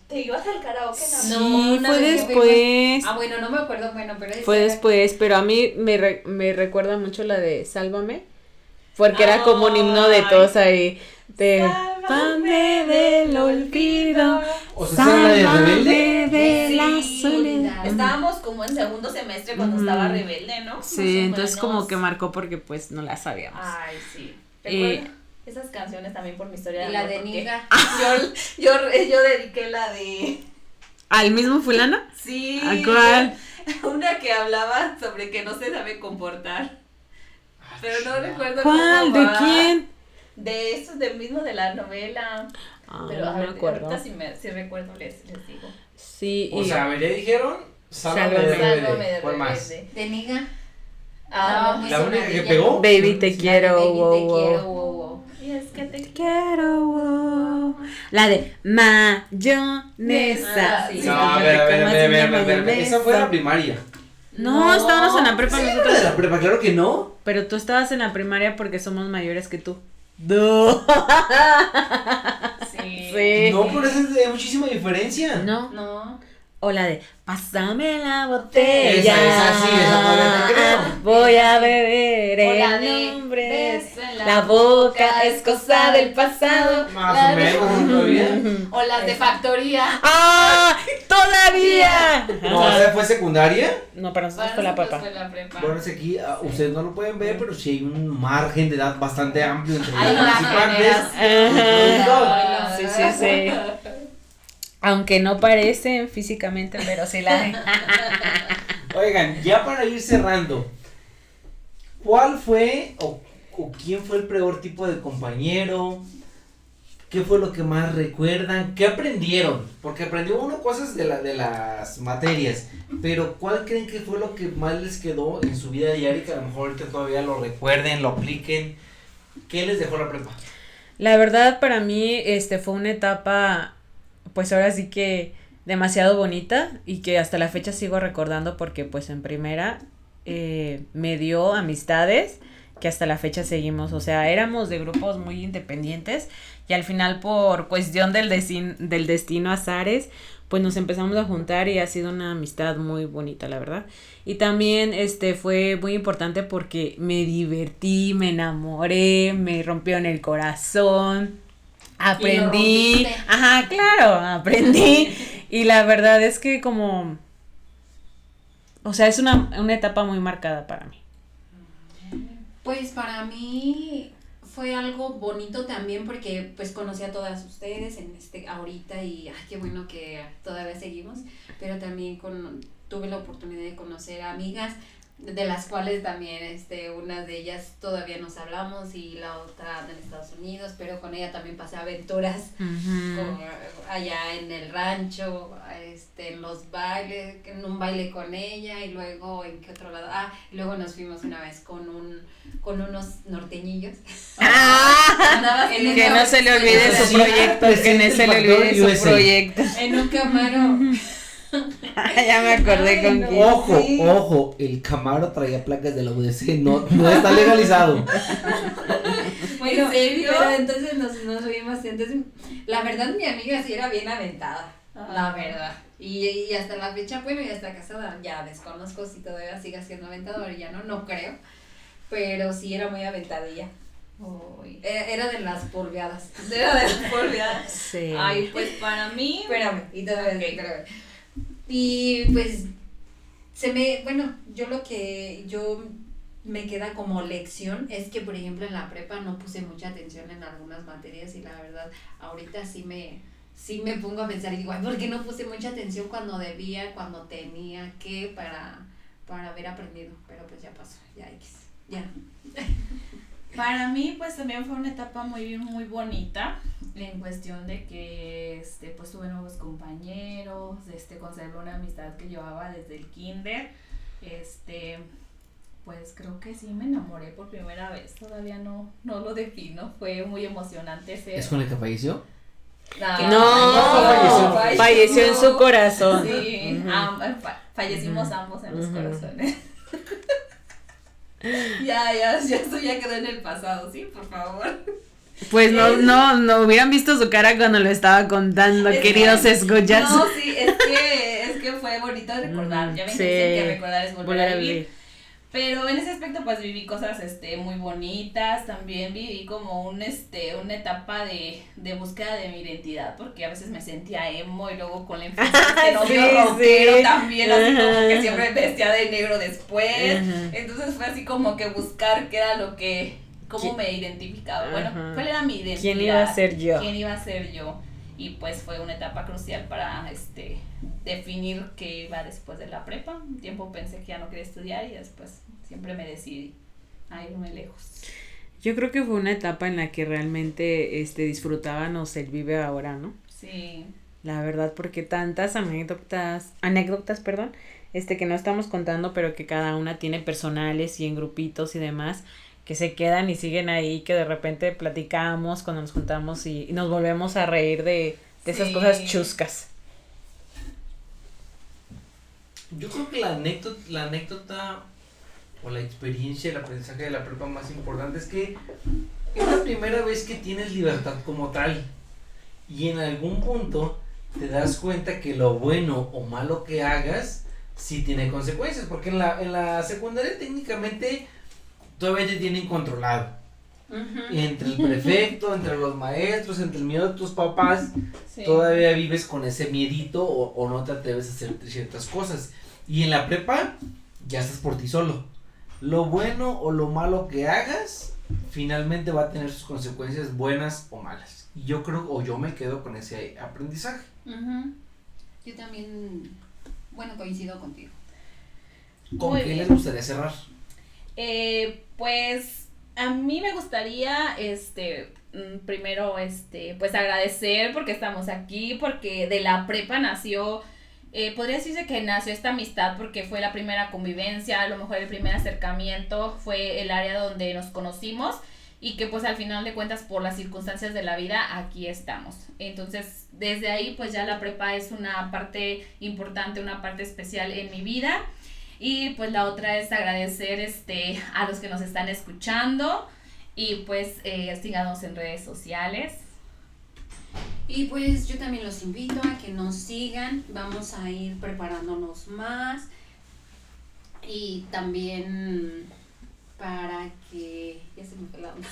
¿Te ibas al karaoke? No, Sí, una fue vez que después. Ah, bueno, no me acuerdo, bueno, pero Fue después, pero a mí me recuerda mucho la de Sálvame, porque era como un himno de todos ahí, de Sálvame del olvido, O sea, ¿esa era la de Rebelde? sálvame de la Sí, soledad. Estábamos como en segundo semestre cuando estaba Rebelde, ¿no? Más Sí, o entonces como menos. que marcó porque pues no la sabíamos. Ay, sí. Eh, Recuerda esas canciones también por mi historia Y la amor, de porque Niga. yo dediqué la de... ¿Al mismo fulano? Sí. ¿A cuál? Una que hablaba sobre que no se sabe comportar. Pero no recuerdo ¿Cuál? cómo ¿De va. quién? De esos del mismo de la novela. Ah, Pero no a me ver, acuerdo. ahorita si recuerdo les digo. Sí, O y sea, a ver, ya dijeron, Sálvame Sálvame. de Sálvame Rebelde. de ¿Cuál más? Rebelde. ¿De Niga? Ah, No, ¿La es única una que de ella. pegó? Baby te La de quiero, Baby, wow, te wow. quiero, wow, wow. y es que te quiero, wow. La de mayonesa. Ah, sí. No, a ver, a ver. Esa fue la primaria. No, estábamos en la prepa Sí, nosotros. de la prepa, claro que no. Pero tú estabas en la primaria porque somos mayores que tú. No. Sí. Sí. No, pero esa es de muchísima diferencia. No. No. O la de pásame la botella. Esa sí, esa todavía te creo. Voy a beber O la el de nombre. beso en La boca es cosa del pasado. Más La o de- menos, todavía. O las de factoría. ¡Ah! ¡Todavía! No, esa fue secundaria. No, para nosotros Para fue la nosotros prepa. fue la prepa. Bueno, es aquí, ustedes no lo pueden ver, pero sí hay un margen de edad bastante amplio entre Hay los una participantes. Ajá. Sí, sí, sí. Aunque no parecen físicamente, pero sí la hay. Oigan, ya para ir cerrando, ¿cuál fue o quién fue el peor tipo de compañero? ¿Qué fue lo que más recuerdan? ¿Qué aprendieron? Porque aprendió uno cosas de las materias, pero ¿cuál creen que fue lo que más les quedó en su vida diaria que a lo mejor ahorita todavía lo recuerden, lo apliquen? ¿Qué les dejó la prepa? La verdad, para mí, fue una etapa, pues ahora sí que demasiado bonita y que hasta la fecha sigo recordando porque pues en primera me dio amistades que hasta la fecha seguimos, o sea, éramos de grupos muy independientes y al final por cuestión del destino azares, pues nos empezamos a juntar y ha sido una amistad muy bonita, la verdad. Y también fue muy importante porque me divertí, me enamoré, me rompieron el corazón, aprendí. rompiste. Ajá, claro, aprendí. Y la verdad es que como, o sea, es una etapa muy marcada para mí. Pues para mí fue algo bonito también porque pues conocí a todas ustedes en ahorita y ay, qué bueno que todavía seguimos, pero también tuve la oportunidad de conocer a amigas de las cuales también una de ellas todavía nos hablamos y la otra anda en Estados Unidos, pero con ella también pasé aventuras allá en el rancho, en los bailes, en un baile con ella y luego en qué otro lado, y luego nos fuimos una vez con unos norteñillos. Andaba en Que el- no se le olvide su Sí, proyecto, que no presente se le el factor olvide su USA. proyecto. en un Camaro. Ya me acordé con quién. Ojo, el Camaro traía placas de la UDC, no está legalizado. Bueno, ¿en serio? pero entonces nos reímos. Entonces, la verdad, mi amiga sí era bien aventada, la verdad. Y hasta la fecha, bueno, ya está casada, ya desconozco si todavía sigue siendo aventada, o ya no creo. Pero sí era muy aventadilla. Era de las polveadas. Era de las polveadas. Sí. Ay, pues para mí. Espérame, y todavía Ok. espérame. Y pues yo me queda como lección es que, por ejemplo, en la prepa no puse mucha atención en algunas materias y la verdad ahorita sí me pongo a pensar y digo, ay, ¿por qué no puse mucha atención cuando debía, cuando tenía que para haber aprendido? Pero pues ya pasó, ya. Para mí, pues también fue una etapa muy bonita en cuestión de que, pues tuve nuevos compañeros, conservé una amistad que llevaba desde el kinder, pues creo que sí me enamoré por primera vez, todavía no lo defino, fue muy emocionante ser. ¿Es con el que falleció? No, falleció en su corazón. Sí, Ujú. fallecimos ambos en los Ujú. corazones. Ya, esto ya quedó en el pasado, sí, por favor. Pues no hubieran visto su cara cuando lo estaba contando, Es queridos que- escuchas. No, sí, es que fue bonito recordar. Ya me Sí, dicen que recordar es volver volver a a vivir. vivir. Pero en ese aspecto pues viví cosas muy bonitas, también viví como una etapa de búsqueda de mi identidad, porque a veces me sentía emo y luego con la infancia novio Sí, rockero sí. también, así como que Ajá. siempre vestía de negro después. Ajá. Entonces fue así como que buscar qué era lo que, cómo me identificaba. Bueno, Ajá. cuál era mi identidad. ¿Quién iba a ser yo? ¿Quién iba a ser yo? Y pues fue una etapa crucial para definir qué iba después de la prepa. Un tiempo pensé que ya no quería estudiar y después siempre me decidí a irme lejos. Yo creo que fue una etapa en la que realmente disfrutábamos el vive ahora, ¿no? Sí. La verdad, porque tantas anécdotas, perdón, que no estamos contando, pero que cada una tiene personales y en grupitos y demás, que se quedan y siguen ahí, que de repente platicamos cuando nos juntamos y nos volvemos a reír de esas Sí. cosas chuscas. Yo creo que la anécdota o la experiencia, el aprendizaje de la prepa más importante es que es la primera vez que tienes libertad como tal y en algún punto te das cuenta que lo bueno o malo que hagas sí tiene consecuencias, porque en la secundaria técnicamente todavía te tienen controlado. Entre el prefecto, entre los maestros, entre el miedo de tus papás, Sí. todavía vives con ese miedito o no te atreves a hacer ciertas cosas. Y en la prepa ya estás por ti solo. Lo bueno o lo malo que hagas finalmente va a tener sus consecuencias buenas o malas. Y yo creo, o yo me quedo con ese aprendizaje. Yo también, bueno, coincido contigo. ¿Con Muy qué bien. les gustaría cerrar? Pues a mí me gustaría primero pues agradecer porque estamos aquí, porque de la prepa nació, podría decirse que nació esta amistad porque fue la primera convivencia, a lo mejor el primer acercamiento, fue el área donde nos conocimos y que pues al final de cuentas por las circunstancias de la vida aquí estamos. Entonces desde ahí pues ya la prepa es una parte importante, una parte especial en mi vida. Y pues la otra es agradecer a los que nos están escuchando y pues síganos en redes sociales. Y pues yo también los invito a que nos sigan, vamos a ir preparándonos más y también para que, ya se me fue la onda.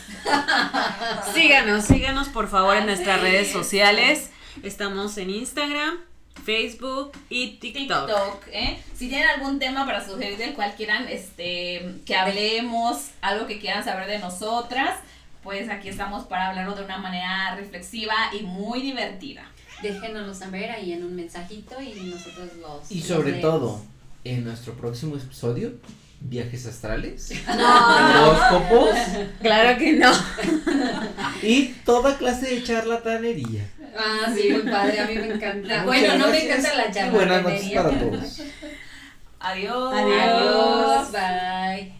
Síganos por favor en nuestras Sí. redes sociales. Estamos en Instagram, Facebook y TikTok. Si tienen algún tema para sugerir del cual quieran que hablemos, algo que quieran saber de nosotras, pues aquí estamos para hablarlo de una manera reflexiva y muy divertida. Déjenoslo saber ahí en un mensajito y nosotros Y los sobre leemos. todo, en nuestro próximo episodio, viajes astrales, No. horóscopos Claro que no. y toda clase de charlatanería. Ah, sí, muy padre, a mí me encanta. Muchas Bueno, no me gracias encanta la y buenas noches charlatanería. para todos. Adiós. Adiós, bye.